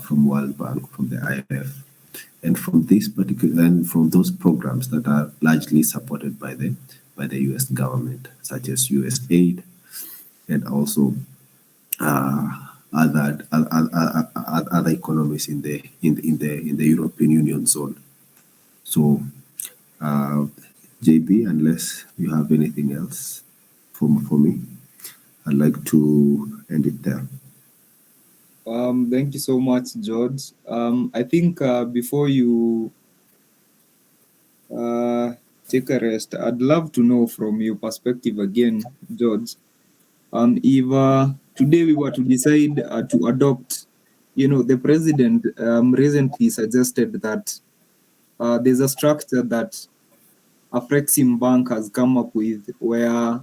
from World Bank, from the IMF, and from those programs that are largely supported by the US government, such as USAID, and also other economies in the European Union zone. So, JB, unless you have anything else for me, I'd like to end it there. Thank you so much, George. I think before you take a rest, I'd love to know from your perspective again, George, if today we were to decide to adopt, the president recently suggested that there's a structure that Afrexim Bank has come up with where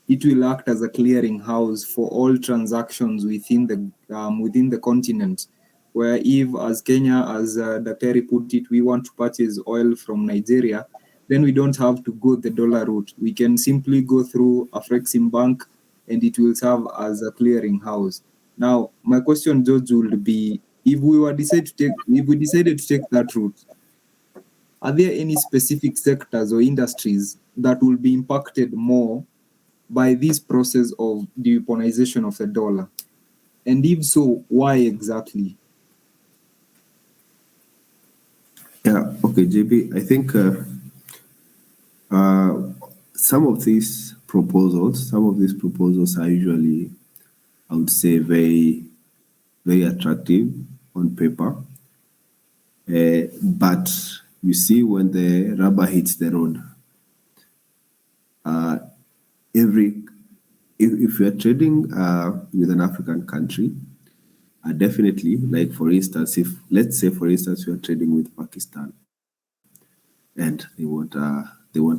it will act as a clearing house for all transactions within the continent. Where if, as Kenya, as Daktari put it, we want to purchase oil from Nigeria, then we don't have to go the dollar route. We can simply go through Afrexim Bank, and it will serve as a clearing house. Now, my question, George, would be: if we decided to take that route, are there any specific sectors or industries that will be impacted more by this process of the weaponization of the dollar? And if so, why exactly? Yeah, okay, JB, I think some of these proposals are usually, I would say, very, very attractive on paper. But you see, when the rubber hits the road, if you are trading with an African country, Definitely, like for instance, if let's say for instance we are trading with Pakistan, and they want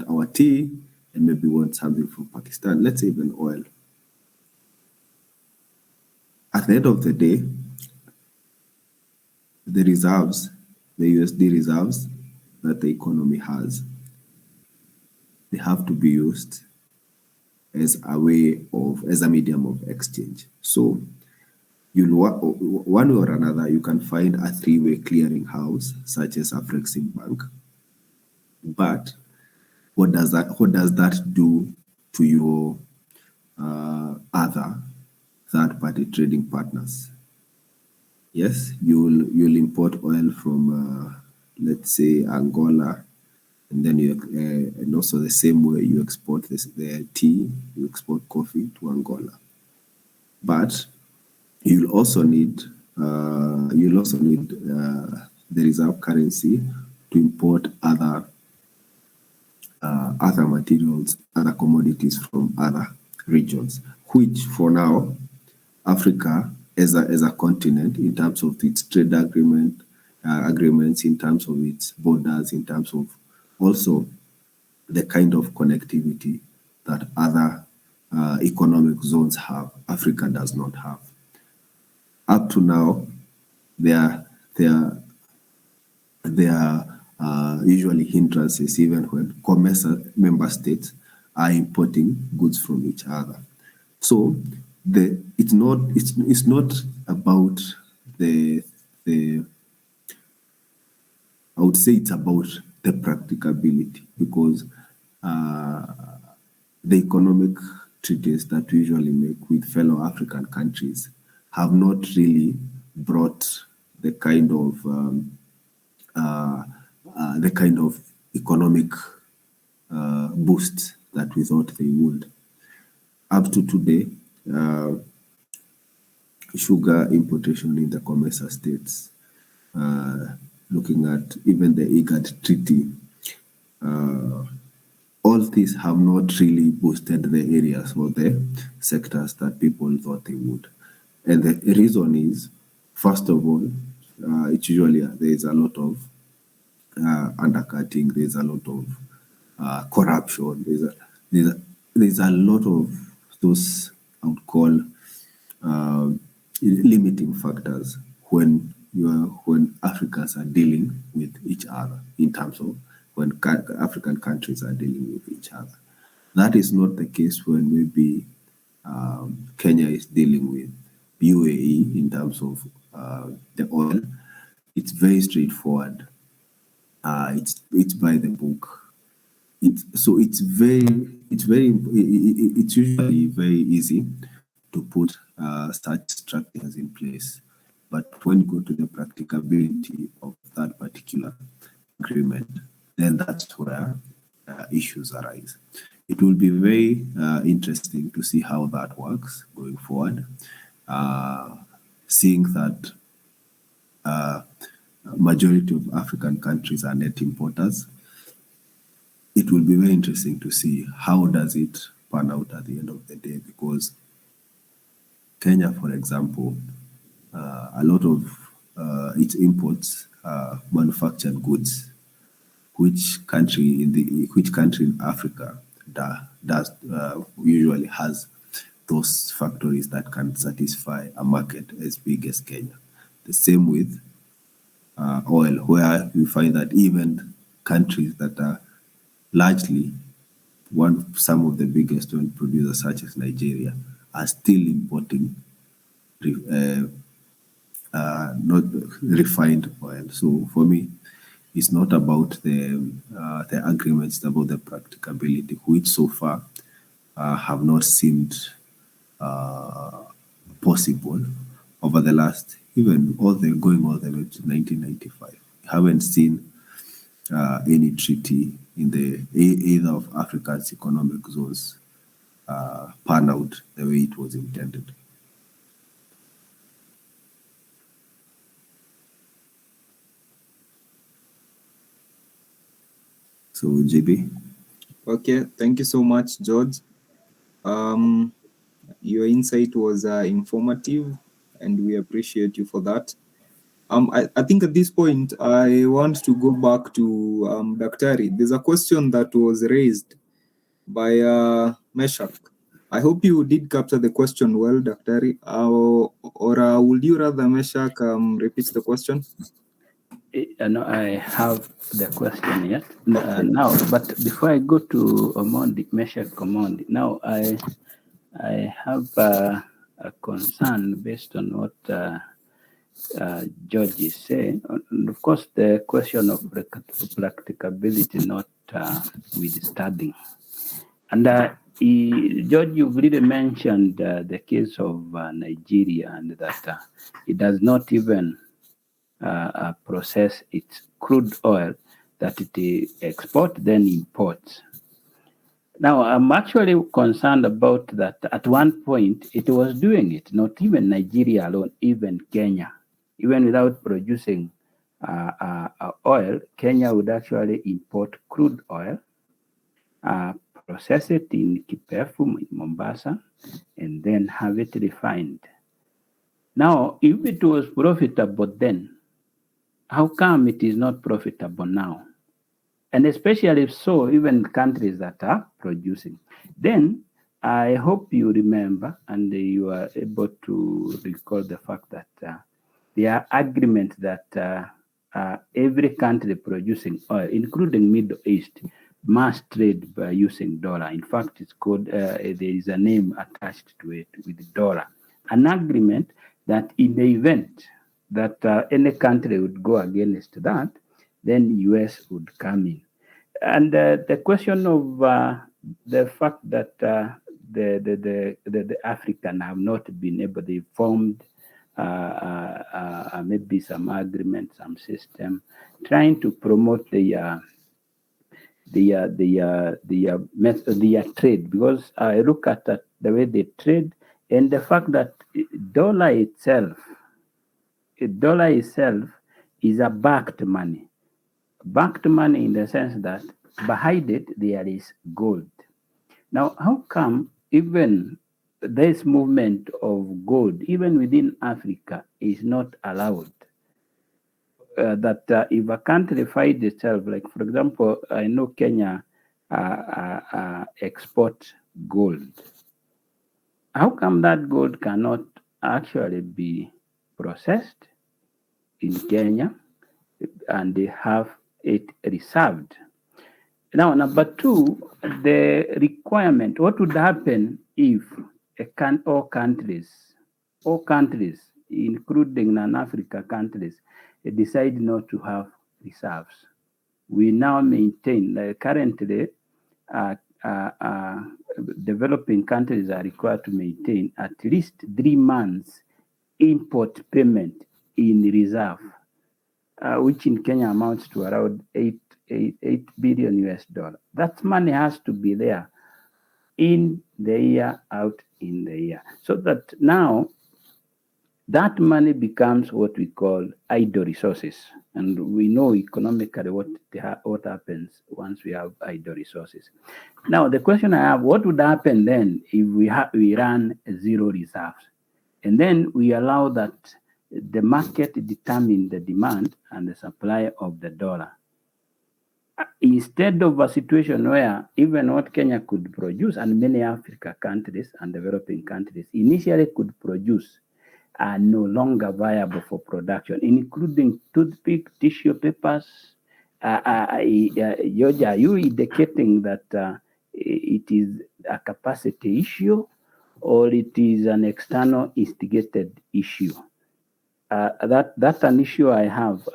our tea, and maybe want something from Pakistan, let's say even oil. At the end of the day, the reserves, the USD reserves that the economy has, they have to be used as a medium of exchange. So one way or another, you can find a three-way clearing house such as Afrexim Bank. But what does that do to your other third-party trading partners? Yes, you'll import oil from let's say Angola, and then and also the same way you export the tea, you export coffee to Angola. But you'll also need the reserve currency to import other materials, other commodities from other regions, which for now, Africa as a continent, in terms of its trade agreements, in terms of its borders, in terms of also the kind of connectivity that other economic zones have, Africa does not have. Up to now, they are usually hindrances, even when COMESA member states are importing goods from each other. So it's not about the I would say it's about the practicability, because the economic treaties that we usually make with fellow African countries have not really brought the kind of economic boost that we thought they would. Up to today, sugar importation in the COMESA states, looking at even the IGAD treaty, all these have not really boosted the areas or the sectors that people thought they would. And the reason is, first of all, it's usually there is a lot of undercutting, there's a lot of corruption, there's a lot of those I would call limiting factors when Africans are dealing with each other, in terms of when African countries are dealing with each other. That is not the case when maybe Kenya is dealing with UAE in terms of the oil. It's very straightforward. It's by the book. It's usually very easy to put such structures in place. But when you go to the practicability of that particular agreement, then that's where issues arise. It will be very interesting to see how that works going forward, seeing that majority of African countries are net importers. It will be very interesting to see how does it pan out at the end of the day, because Kenya, for example, a lot of its imports are manufactured goods. Which country in Africa does usually has those factories that can satisfy a market as big as Kenya? The same with oil, where we find that even countries that are largely some of the biggest oil producers, such as Nigeria, are still importing not refined oil. So for me, it's not about the agreements, it's about the practicability, which so far have not seemed possible over the last, even going all the way to 1995. We haven't seen any treaty in either of Africa's economic zones pan out the way it was intended. So, JB. Okay, thank you so much, George. Your insight was informative and we appreciate you for that. I think at this point, I want to go back to Daktari. There's a question that was raised by Meshach. I hope you did capture the question well, Daktari. Or would you rather Meshach repeat the question? No, I have the question yet now, but before I go to Omondi, Meshach Omondi, now I have a concern based on what George is saying. And of course, the question of practicability not withstanding. And George, you've really mentioned the case of Nigeria, and that it does not even process its crude oil that it exports, then imports. Now, I'm actually concerned about that. At one point, it was doing it, not even Nigeria alone, even Kenya. Even without producing oil, Kenya would actually import crude oil, process it in Kipefu, in Mombasa, and then have it refined. Now, if it was profitable then, how come it is not profitable now? And especially if so, even countries that are producing. Then I hope you remember and you are able to recall the fact that there are agreements that every country producing oil, including Middle East, must trade by using dollar. In fact, it's called, there is a name attached to it with dollar. An agreement that in the event that any country would go against that, then US would come in. And the question of the fact that the African have not been able, they formed maybe some agreement, some system, trying to promote their trade, because I look at that, the way they trade, and the fact that dollar itself is a backed money in the sense that behind it there is gold. Now, how come even this movement of gold, even within Africa, is not allowed? That if a country finds itself, like for example, I know Kenya export gold. How come that gold cannot actually be processed in Kenya and they have it reserved? Now, number two, the requirement. What would happen if all countries, including non-Africa countries, decide not to have reserves? We now maintain, currently, developing countries are required to maintain at least 3 months import payment in reserve, which in Kenya amounts to around 8 billion US dollar. That money has to be there in the year, out in the year. So that now that money becomes what we call idle resources. And we know economically what happens once we have idle resources. Now, the question I have, what would happen then if we run zero reserves? And then we allow that the market determine the demand and the supply of the dollar. Instead of a situation where even what Kenya could produce and many African countries and developing countries initially could produce are no longer viable for production, including toothpick, tissue papers. George, are you indicating that it is a capacity issue or it is an external instigated issue? That's an issue I have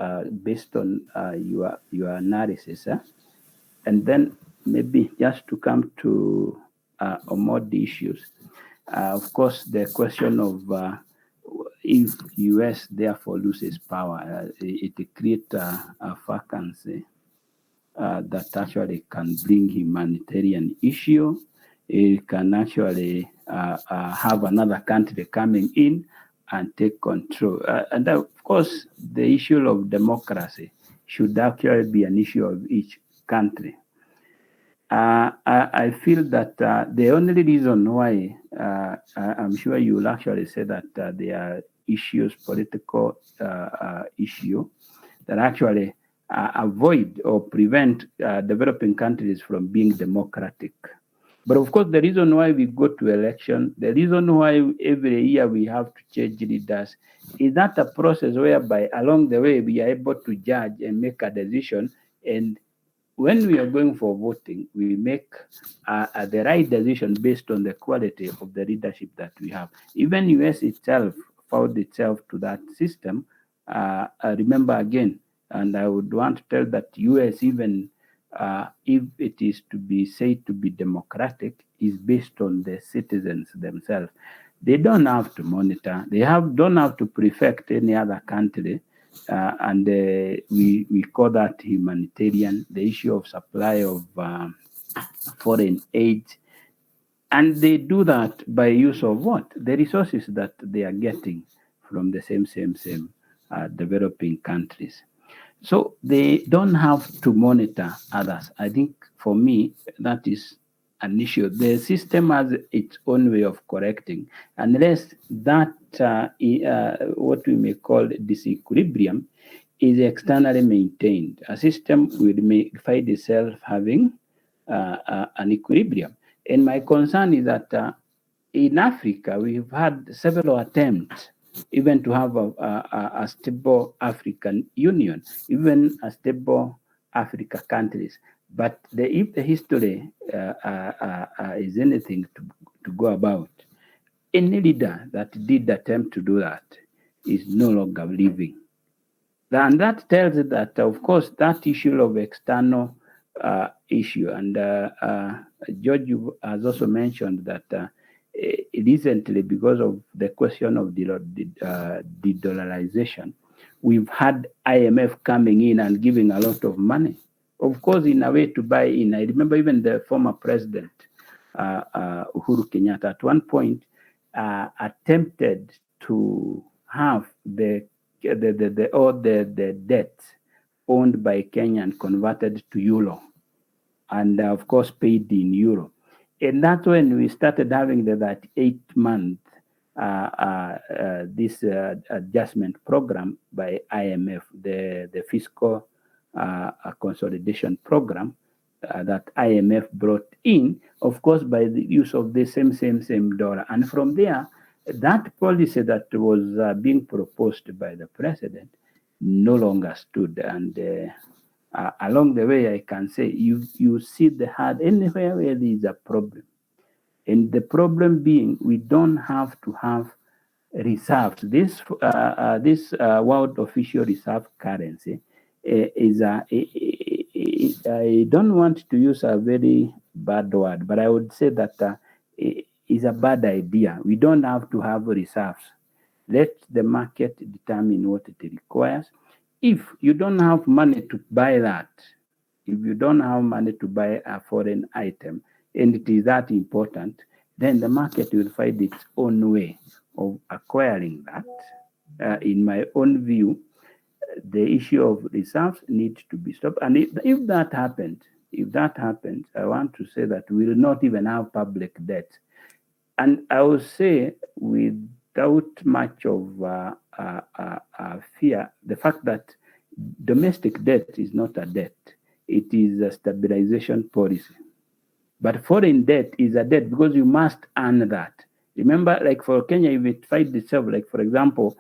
based on your analysis. And then maybe just to come to more the issues. Of course, the question of if US therefore loses power, it creates a vacancy that actually can bring humanitarian issue. It can actually have another country coming in and take control. And of course, the issue of democracy should actually be an issue of each country. I feel that the only reason why I'm sure you will actually say that they are issues, political issue that actually avoid or prevent developing countries from being democratic. But of course, the reason why we go to election, the reason why every year we have to change leaders, is that a process whereby along the way we are able to judge and make a decision. And when we are going for voting, we make the right decision based on the quality of the leadership that we have. Even US itself found itself to that system. Remember again, and I would want to tell that US, even if it is to be said to be democratic, is based on the citizens themselves. They don't have to monitor. They don't have to prefect any other country. And we call that humanitarian, the issue of supply of foreign aid. And they do that by use of what? The resources that they are getting from the same developing countries. So they don't have to monitor others. I think for me, that is an issue. The system has its own way of correcting. Unless that, what we may call disequilibrium, is externally maintained, a system will find itself having an equilibrium. And my concern is that in Africa, we've had several attempts even to have a stable African Union, even a stable Africa countries. But if the history is anything to go about, any leader that did attempt to do that is no longer living. And that tells us that, of course, that issue of external issue, and George has also mentioned that recently, because of the question of de-dollarization, we've had IMF coming in and giving a lot of money, of course, in a way to buy in. I remember even the former president, Uhuru Kenyatta, at one point attempted to have the debt owned by Kenya and converted to euro, and of course paid in euro. And that's when we started having that 8-month this adjustment program by IMF, the fiscal consolidation program that IMF brought in, of course, by the use of the same dollar. And from there, that policy that was being proposed by the president no longer stood. And along the way, I can say you see the hard anywhere where there is a problem. And the problem being, we don't have to have reserves. This world official reserve currency is I don't want to use a very bad word, but I would say that is a bad idea. We don't have to have reserves. Let the market determine what it requires. If you don't have money to buy that, if you don't have money to buy a foreign item, and it is that important, then the market will find its own way of acquiring that. In my own view, the issue of reserves needs to be stopped. And if that happens, I want to say that we will not even have public debt. And I will say, without much of fear, the fact that domestic debt is not a debt, it is a stabilization policy. But foreign debt is a debt because you must earn that. Remember, like for Kenya, if it finds itself, like for example,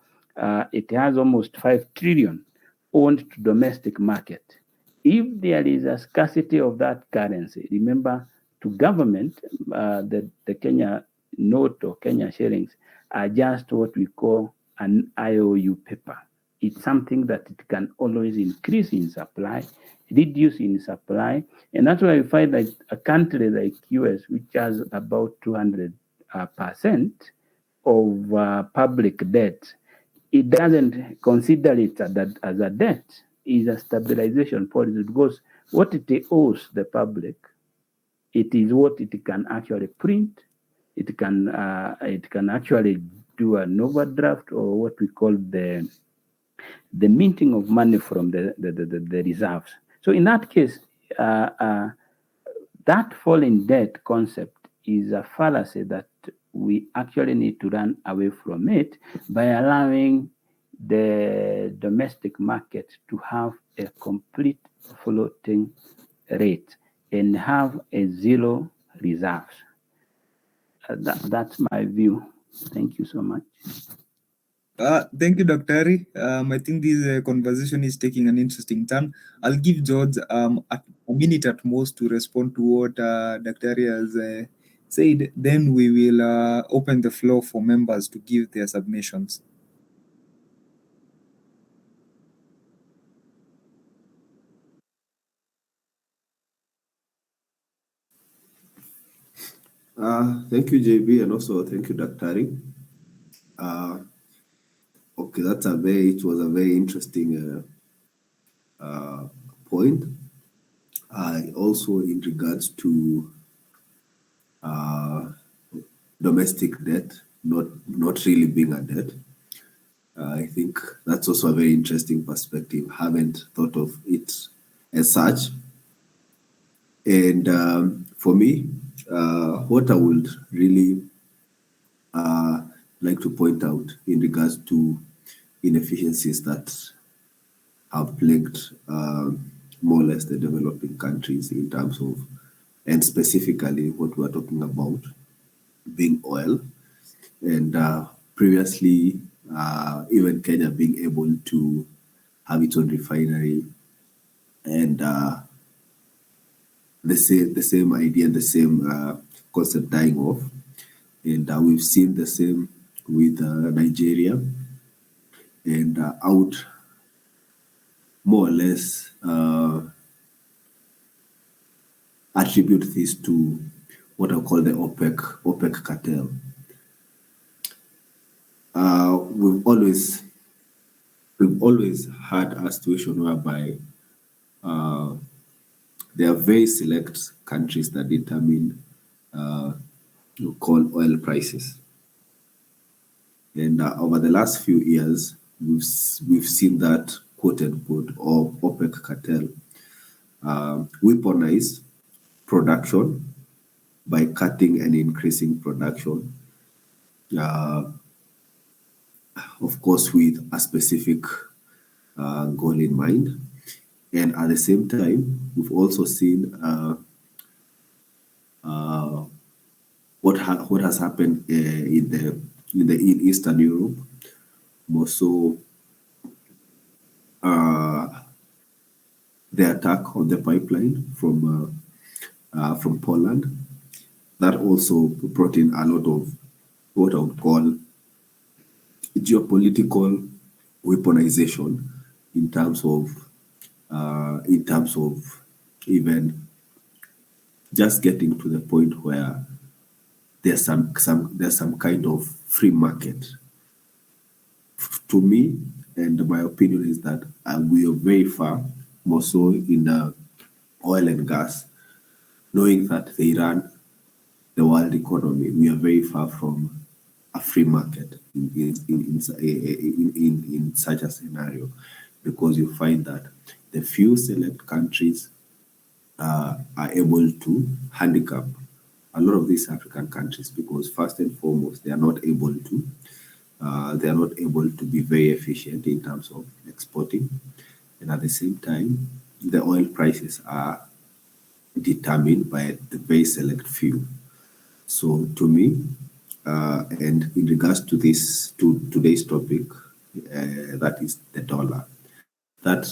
it has almost 5 trillion owned to domestic market. If there is a scarcity of that currency, remember, to government, the Kenya note or Kenya shillings are just what we call an IOU paper. It's something that it can always increase in supply, reduce in supply, and that's why we find that a country like US, which has about 200% of public debt, it doesn't consider it as a debt. It's a stabilization policy because what it owes the public, it is what it can actually print. It can actually do an overdraft, or what we call the minting of money from the reserves. So in that case, that foreign debt concept is a fallacy that we actually need to run away from it by allowing the domestic market to have a complete floating rate and have a zero reserves. That's my view. Thank you so much. Thank you, Dr. Harry. I think this conversation is taking an interesting turn. I'll give George a minute at most to respond to what Dr. Harry has said. Then we will open the floor for members to give their submissions. Thank you, JB, and also thank you, Dr. Harry. Okay, it was a very interesting point. Also in regards to domestic debt, not really being a debt. I think that's also a very interesting perspective. Haven't thought of it as such. And for me, what I would really like to point out in regards to inefficiencies that have plagued more or less the developing countries in terms of, and specifically what we're talking about being oil, and previously even Kenya being able to have its own refinery, and the same idea and the same concept dying off. And we've seen the same with Nigeria, and I would more or less attribute this to what I call the OPEC cartel. We've always had a situation whereby there are very select countries that determine call oil prices. And over the last few years, we've seen that quote unquote or OPEC cartel weaponize production by cutting and increasing production, of course, with a specific goal in mind. And at the same time, we've also seen what has happened in Eastern Europe, more so the attack on the pipeline from Poland. That also brought in a lot of what I would call geopolitical weaponization in terms of even just getting to the point where there's some kind of free market. To me, and my opinion is that we are very far, more so in oil and gas, knowing that they run the world economy. We are very far from a free market in such a scenario, because you find that the few select countries are able to handicap a lot of these African countries, because first and foremost, they are not able to be very efficient in terms of exporting, and at the same time, the oil prices are determined by the very select few. So to me, and in regards to today's topic, that is the dollar. That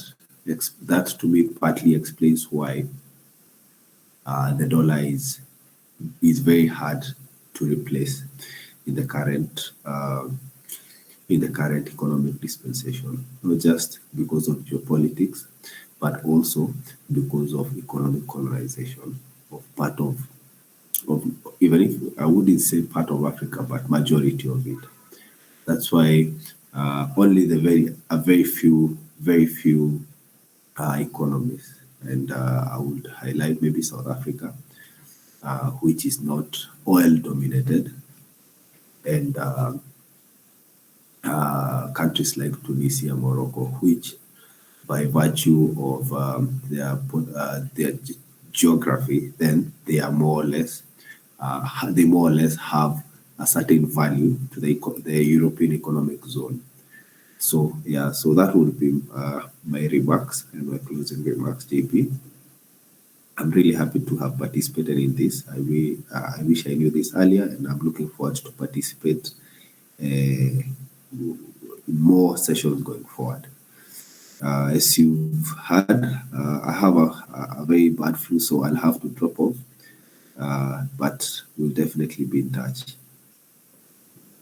to me partly explains why the dollar is very hard to replace in the current economic dispensation, not just because of geopolitics, but also because of economic colonization of part of even if I wouldn't say part of Africa, but majority of it. That's why only a very few economies, and I would highlight maybe South Africa, which is not oil dominated, and countries like Tunisia, Morocco, which by virtue of their geography, then they are more or less they more or less have a certain value to the European Economic Zone. So yeah, so that would be my remarks and my closing remarks, JP. I'm really happy to have participated in this. I wish I knew this earlier, and I'm looking forward to participate in more sessions going forward. As you've heard, I have a very bad flu, so I'll have to drop off. But we'll definitely be in touch.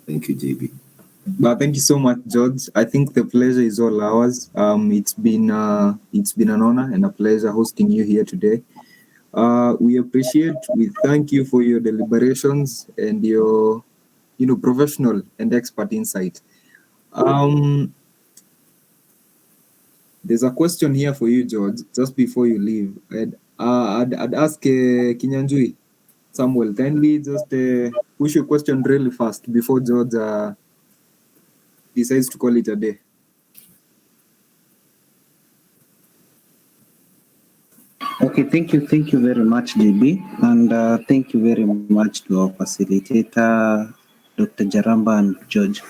Thank you, JB. Thank you so much, George. I think the pleasure is all ours. It's been an honor and a pleasure hosting you here today. We thank you for your deliberations and your, professional and expert insight. There's a question here for you, George, just before you leave. I'd ask Kinyanjui, Samuel, kindly just push your question really fast before George decides to call it a day. Okay, thank you very much, JB, and thank you very much to our facilitator, Dr. Jaramba and George.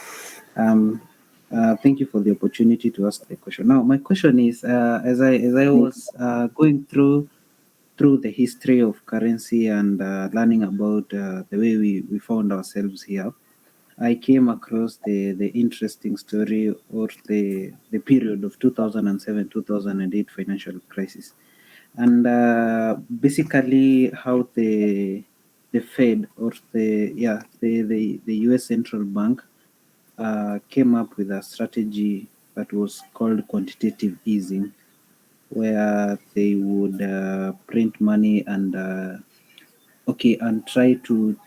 Thank you for the opportunity to ask the question. Now, my question is, as I was going through the history of currency and learning about the way we found ourselves here, I came across the interesting story or the period of 2007-2008 financial crisis, and basically how the Fed or the U.S. Central Bank came up with a strategy that was called quantitative easing, where they would print money and try to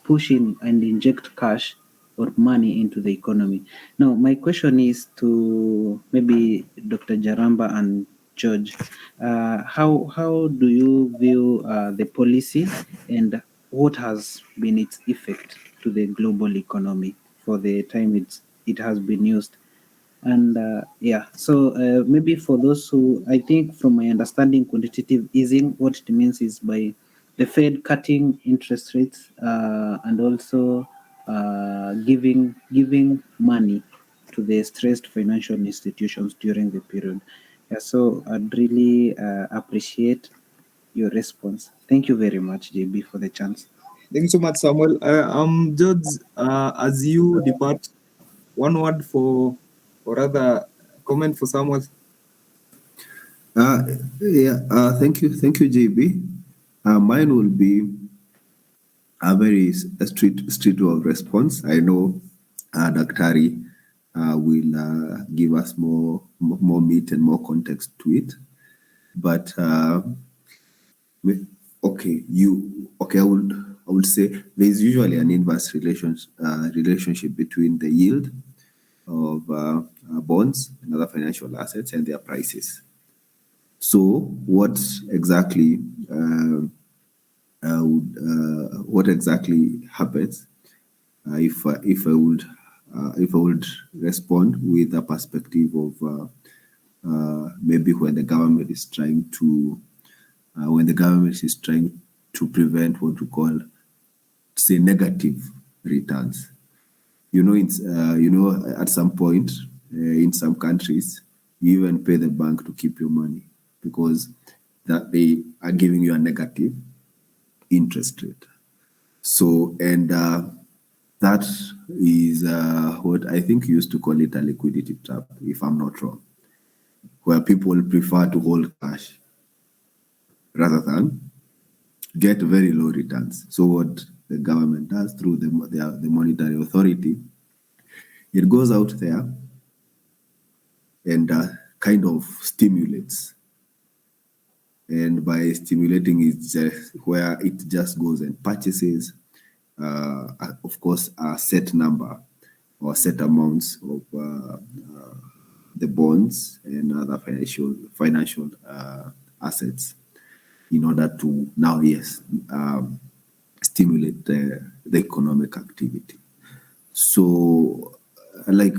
push in and inject cash or money into the economy. Now, my question is to maybe Dr. Jaramba and George. How do you view the policy, and what has been its effect to the global economy for the time it has been used? And so maybe for those who, I think from my understanding, quantitative easing, what it means is by the Fed cutting interest rates and also giving money to the stressed financial institutions during the period. Yeah, so I'd really appreciate your response. Thank you very much, JB, for the chance. Thank you so much, Samuel. George, as you depart, one word for, or rather, comment for Samuel. Thank you, JB. Mine will be a very straightforward response. I know Daktari will give us more meat and more context to it, but I would say there's usually an inverse relationship between the yield of bonds and other financial assets and their prices. So what exactly happens if I would respond with a perspective of maybe when the government is trying to prevent what we call, say, negative returns. At some point in some countries, you even pay the bank to keep your money because that they are giving you a negative interest rate. So, and that is what I think you used to call it a liquidity trap, if I'm not wrong, where people prefer to hold cash rather than get very low returns. So what the government does through the monetary authority, it goes out there and kind of stimulates. And by stimulating, it's just where it just goes and purchases, of course, a set number or set amounts of the bonds and other financial assets in order to now, stimulate the economic activity. So, like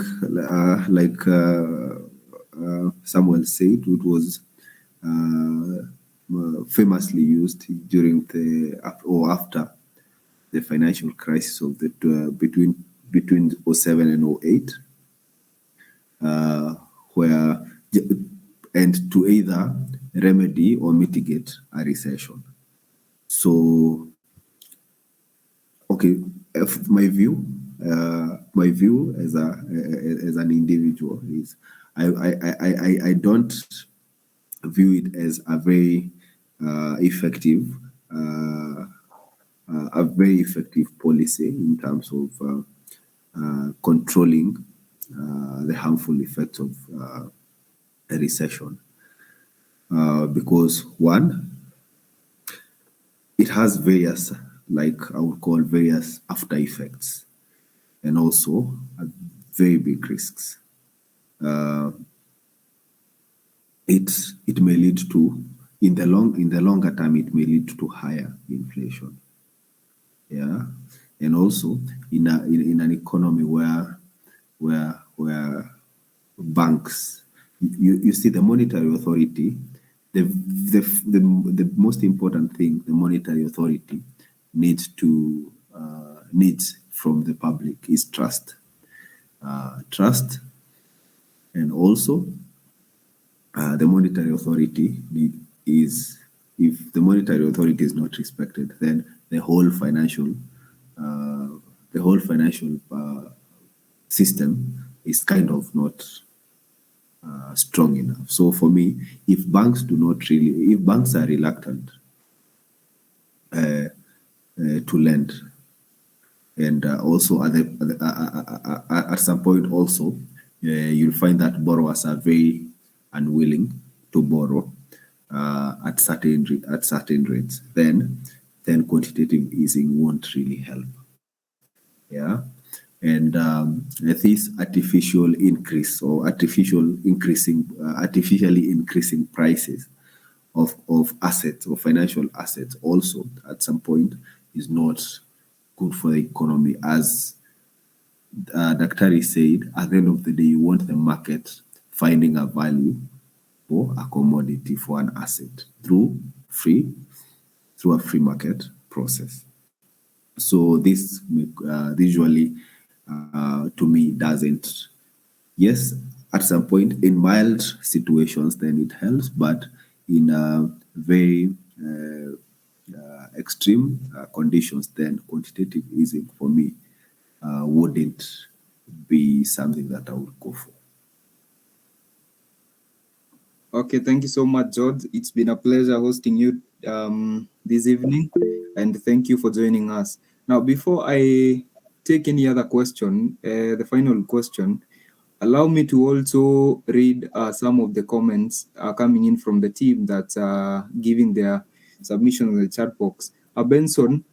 Samuel said, it was famously used during after the financial crisis of the between 07 and 08, where and to either remedy or mitigate a recession. So, okay, my view as an individual is I don't view it as a very effective policy in terms of controlling the harmful effects of a recession, because one, it has various, like I would call, various after effects, and also very big risks. It may lead to, in the longer term, it may lead to higher inflation. Yeah, and also in an economy where banks, you see, the monetary authority, the most important thing the monetary authority needs from the public is trust. Trust, and also the monetary authority is, if the monetary authority is not respected, then the whole financial system is kind of not strong enough. So for me, if banks are reluctant to lend, and also at some point also, you'll find that borrowers are very unwilling to borrow at certain rates, then quantitative easing won't really help. Yeah. And this artificially increasing prices of assets, or financial assets, also at some point is not good for the economy. As Dr. said, at the end of the day, you want the market finding a value for a commodity, for an asset, through a free market process. So this usually, to me, doesn't. Yes, at some point in mild situations, then it helps, but in very extreme conditions, then quantitative easing for me wouldn't be something that I would go for. Okay, thank you so much, George. It's been a pleasure hosting you this evening, and thank you for joining us. Now, before I take any other question, the final question, allow me to also read some of the comments coming in from the team that's giving their submission in the chat box. Benson,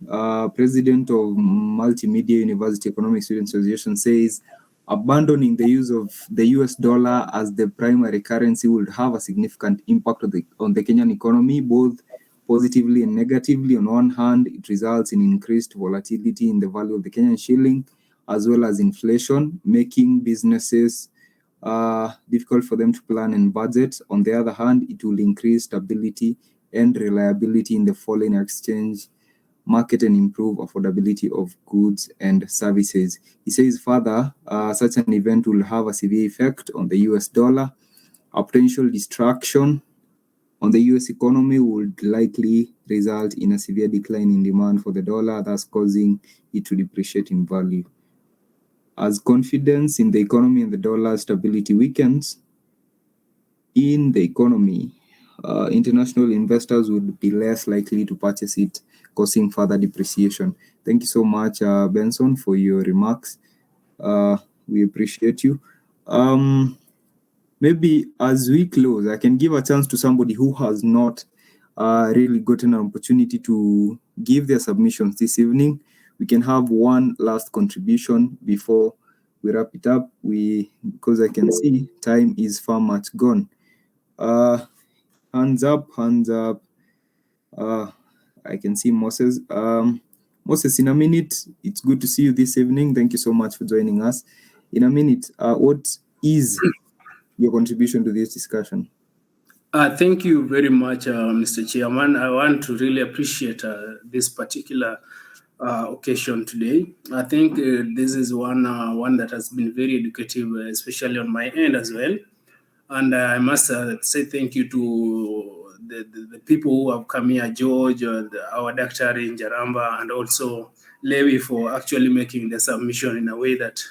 president of Multimedia University Economic Students Association, says abandoning the use of the US dollar as the primary currency would have a significant impact on the Kenyan economy, both positively and negatively. On one hand, it results in increased volatility in the value of the Kenyan shilling, as well as inflation, making businesses difficult for them to plan and budget. On the other hand, it will increase stability and reliability in the foreign exchange market and improve affordability of goods and services. He says further, such an event will have a severe effect on the US dollar. A potential distraction on the US economy would likely result in a severe decline in demand for the dollar, thus causing it to depreciate in value. As confidence in the economy and the dollar stability weakens in the economy, international investors would be less likely to purchase it, causing further depreciation. Thank you so much, Benson, for your remarks. We appreciate you. Maybe as we close, I can give a chance to somebody who has not really gotten an opportunity to give their submissions this evening. We can have one last contribution before we wrap it up. Because I can see time is far much gone. Hands up. I can see Moses. Moses, in a minute, it's good to see you this evening. Thank you so much for joining us. In a minute, what is your contribution to this discussion? Thank you very much, Mr. Chairman. I want to really appreciate this particular occasion today. I think this is one that has been very educative, especially on my end as well. And I must say thank you to the people who have come here, George, our Dr. Jaramba, and also Levi for actually making the submission in a way that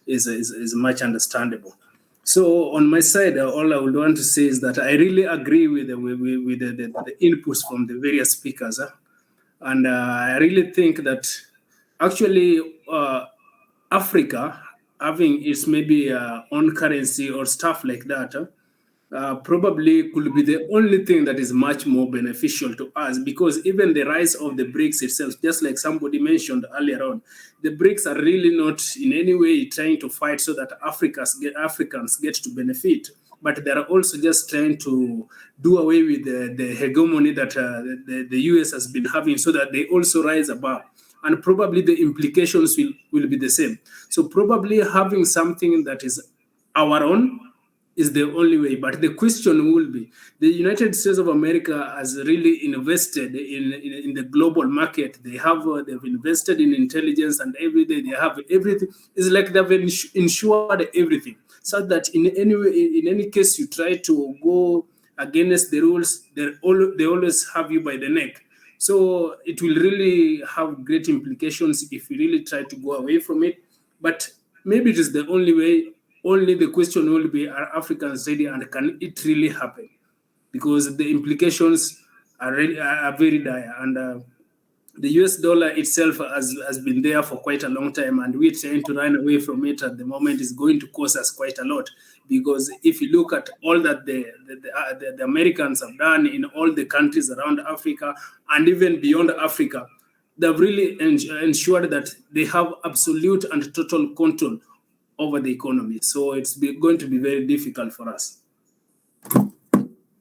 is much understandable. So on my side, all I would want to say is that I really agree with the inputs from the various speakers. And I really think that actually Africa having its maybe own currency or stuff like that probably could be the only thing that is much more beneficial to us, because even the rise of the BRICS itself, just like somebody mentioned earlier on, the BRICS are really not in any way trying to fight so that Africans get to benefit, but they're also just trying to do away with the hegemony that the US has been having so that they also rise above. And probably the implications will be the same. So probably having something that is our own is the only way. But the question will be, the United States of America has really invested in the global market. They've invested in intelligence, and every day they have everything. It's like they've ensured everything, so that in any case you try to go against the rules, they always have you by the neck. So it will really have great implications if we really try to go away from it. But maybe it is the only way. Only the question will be, are Africans ready, and can it really happen? Because the implications are very dire. And the US dollar itself has been there for quite a long time, and we're trying to run away from it at the moment is going to cost us quite a lot. Because if you look at all that the Americans have done in all the countries around Africa and even beyond Africa, they've really ensured that they have absolute and total control over the economy. So it's going to be very difficult for us.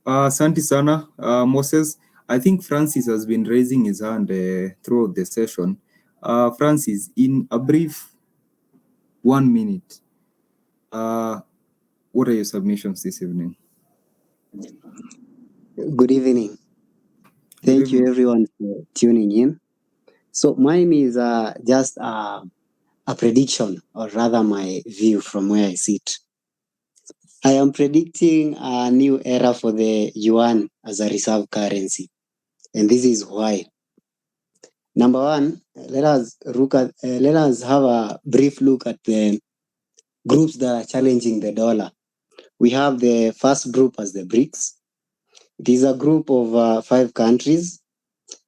Asante sana, Moses. I think Francis has been raising his hand throughout the session. Francis, in a brief 1 minute, what are your submissions this evening? Good evening. Thank you everyone for tuning in. So mine is just a prediction, or rather my view from where I sit. I am predicting a new era for the yuan as a reserve currency. And this is why. Number one, let us have a brief look at the groups that are challenging the dollar. We have the first group as the BRICS. It is a group of 5 countries.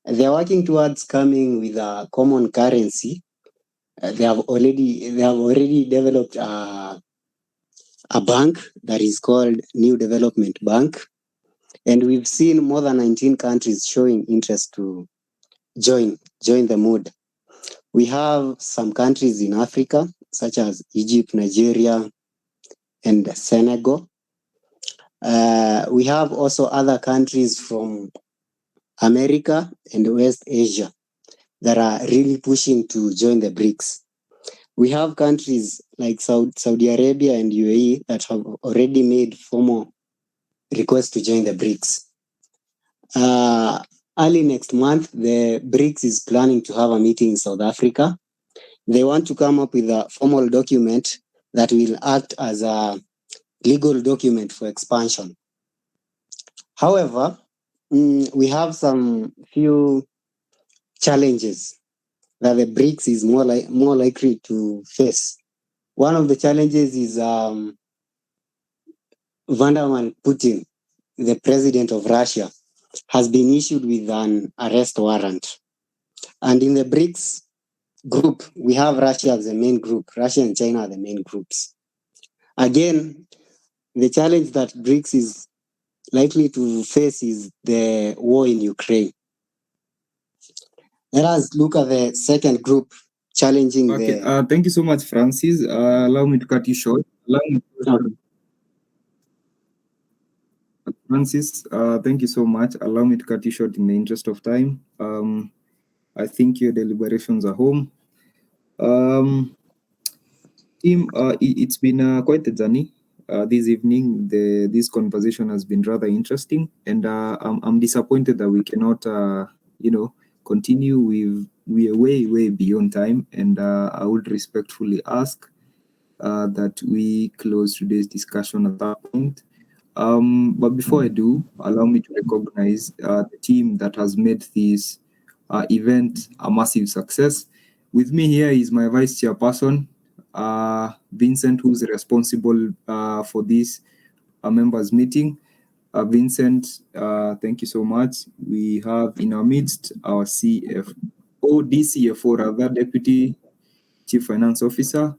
They are working towards coming with a common currency. They have already developed a bank that is called New Development Bank, and we've seen more than 19 countries showing interest to join the mood. We have some countries in Africa, such as Egypt, Nigeria, and Senegal. We have also other countries from America and West Asia that are really pushing to join the BRICS. We have countries like Saudi Arabia and UAE that have already made formal requests to join the BRICS. Early next month, the BRICS is planning to have a meeting in South Africa. They want to come up with a formal document that will act as a legal document for expansion. However, we have some few challenges that the BRICS is more likely to face. One of the challenges is Vladimir Putin, the president of Russia, has been issued with an arrest warrant. And in the BRICS group, we have Russia as the main group. Russia and China are the main groups. Again, the challenge that BRICS is likely to face is the war in Ukraine. Let us look at the second group challenging Thank you so much, Francis. Allow me to cut you short. Francis, thank you so much. Allow me to cut you short in the interest of time. I think your deliberations are home. Team, it's been quite a journey this evening. This conversation has been rather interesting, and I'm disappointed that we cannot, continue. We've we are way beyond time, and I would respectfully ask that we close today's discussion at that point. But before I do, allow me to recognize the team that has made this event a massive success. With me here is my vice chairperson, Vincent, who's responsible for this members meeting. Vincent, thank you so much. We have in our midst our DCFO rather, Deputy Chief Finance Officer,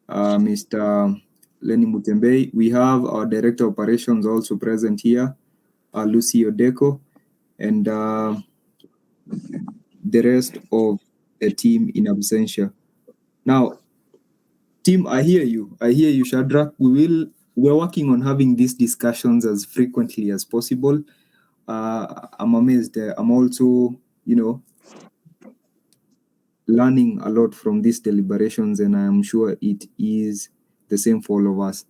Mr. Lenny Mutembei. We have our Director of Operations also present here, Lucy Odeko, and the rest of the team in absentia. Now, team, I hear you, Shadrach. We're working on having these discussions as frequently as possible. I'm amazed. I'm also, learning a lot from these deliberations, and I'm sure it is the same for all of us.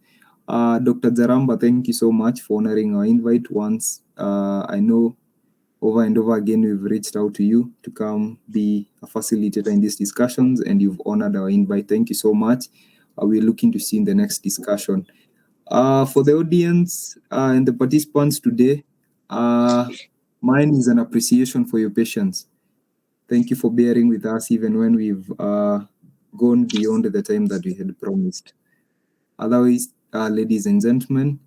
Dr. Zaramba, thank you so much for honoring our invite once. I know over and over again we've reached out to you to come be a facilitator in these discussions, and you've honored our invite. Thank you so much. We're looking to see in the next discussion. For the audience and the participants today, mine is an appreciation for your patience. Thank you for bearing with us even when we've gone beyond the time that we had promised. Otherwise, ladies and gentlemen,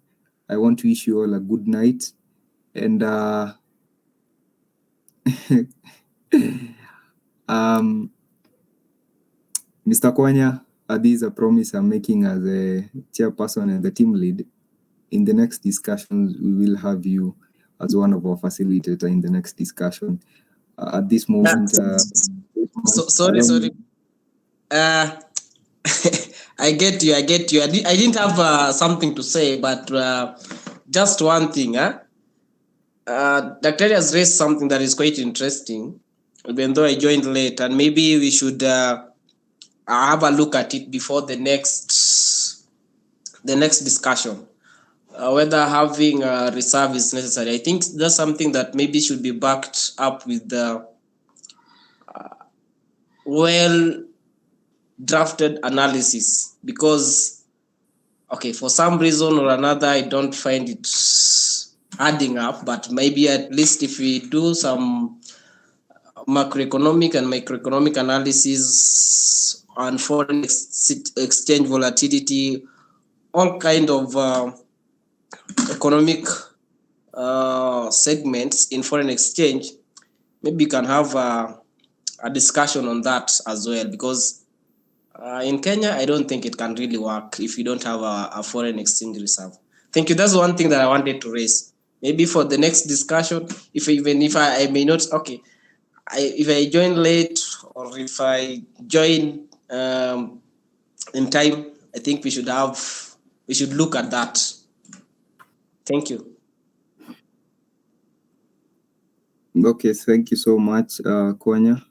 I want to wish you all a good night. And Mr. Kwanya, this is a promise I'm making as a chairperson and the team lead. In the next discussions, we will have you as one of our facilitators in the next discussion. At this moment, sorry. I get you. I didn't have something to say, but just one thing. Dr. has raised something that is quite interesting, even though I joined late, and maybe we should have a look at it before the next discussion. Whether having a reserve is necessary. I think that's something that maybe should be backed up with the well drafted analysis, because for some reason or another I don't find it adding up, but maybe at least if we do some macroeconomic and microeconomic analysis on foreign exchange volatility, all kind of economic segments in foreign exchange, maybe we can have a discussion on that as well, because in Kenya, I don't think it can really work if you don't have a foreign exchange reserve. Thank you. That's one thing that I wanted to raise. Maybe for the next discussion, if I may not, if I join late or if I join in time, I think we should look at that. Thank you. Okay, thank you so much, Kwanya.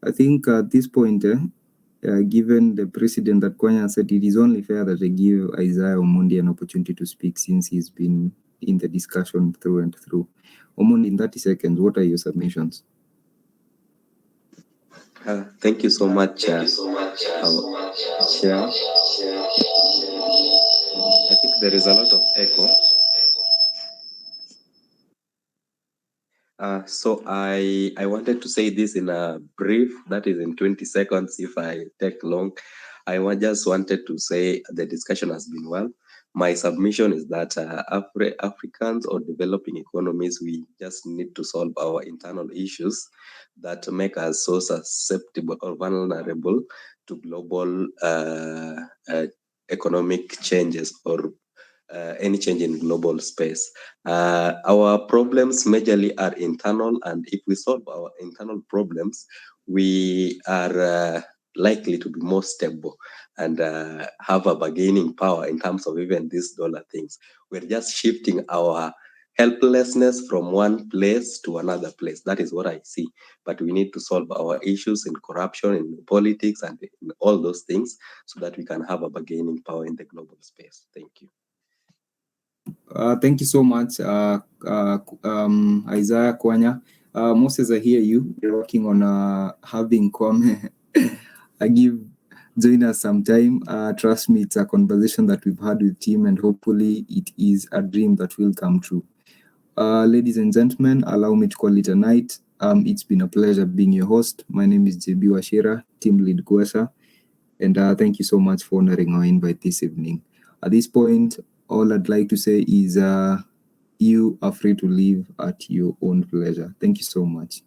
I think at this point, given the precedent that Kwanya said, it is only fair that I give Isaiah Omondi an opportunity to speak, since he's been in the discussion through and through. Omondi, in 30 seconds, what are your submissions? Thank you so much, Chair. I think there is a lot of echo. So I wanted to say this in a brief, that is in 20 seconds if I take long. Just wanted to say the discussion has been well. My submission is that Africans or developing economies, we just need to solve our internal issues that make us so susceptible or vulnerable to global economic changes or any change in global space. Our problems majorly are internal, and if we solve our internal problems, we are likely to be more stable and have a bargaining power in terms of even these dollar things. We're just shifting our helplessness from one place to another place. That is what I see. But we need to solve our issues in corruption, in politics, and in all those things so that we can have a bargaining power in the global space. Thank you. Thank you so much, Isaiah Kwanya. Moses, I hear you. You're working on having come. Join us sometime. Trust me, it's a conversation that we've had with him, and hopefully it is a dream that will come true. Ladies and gentlemen, allow me to call it a night. It's been a pleasure being your host. My name is JB Washira, team lead KUESA, and thank you so much for honoring our invite this evening. At this point, all I'd like to say is you are free to leave at your own pleasure. Thank you so much.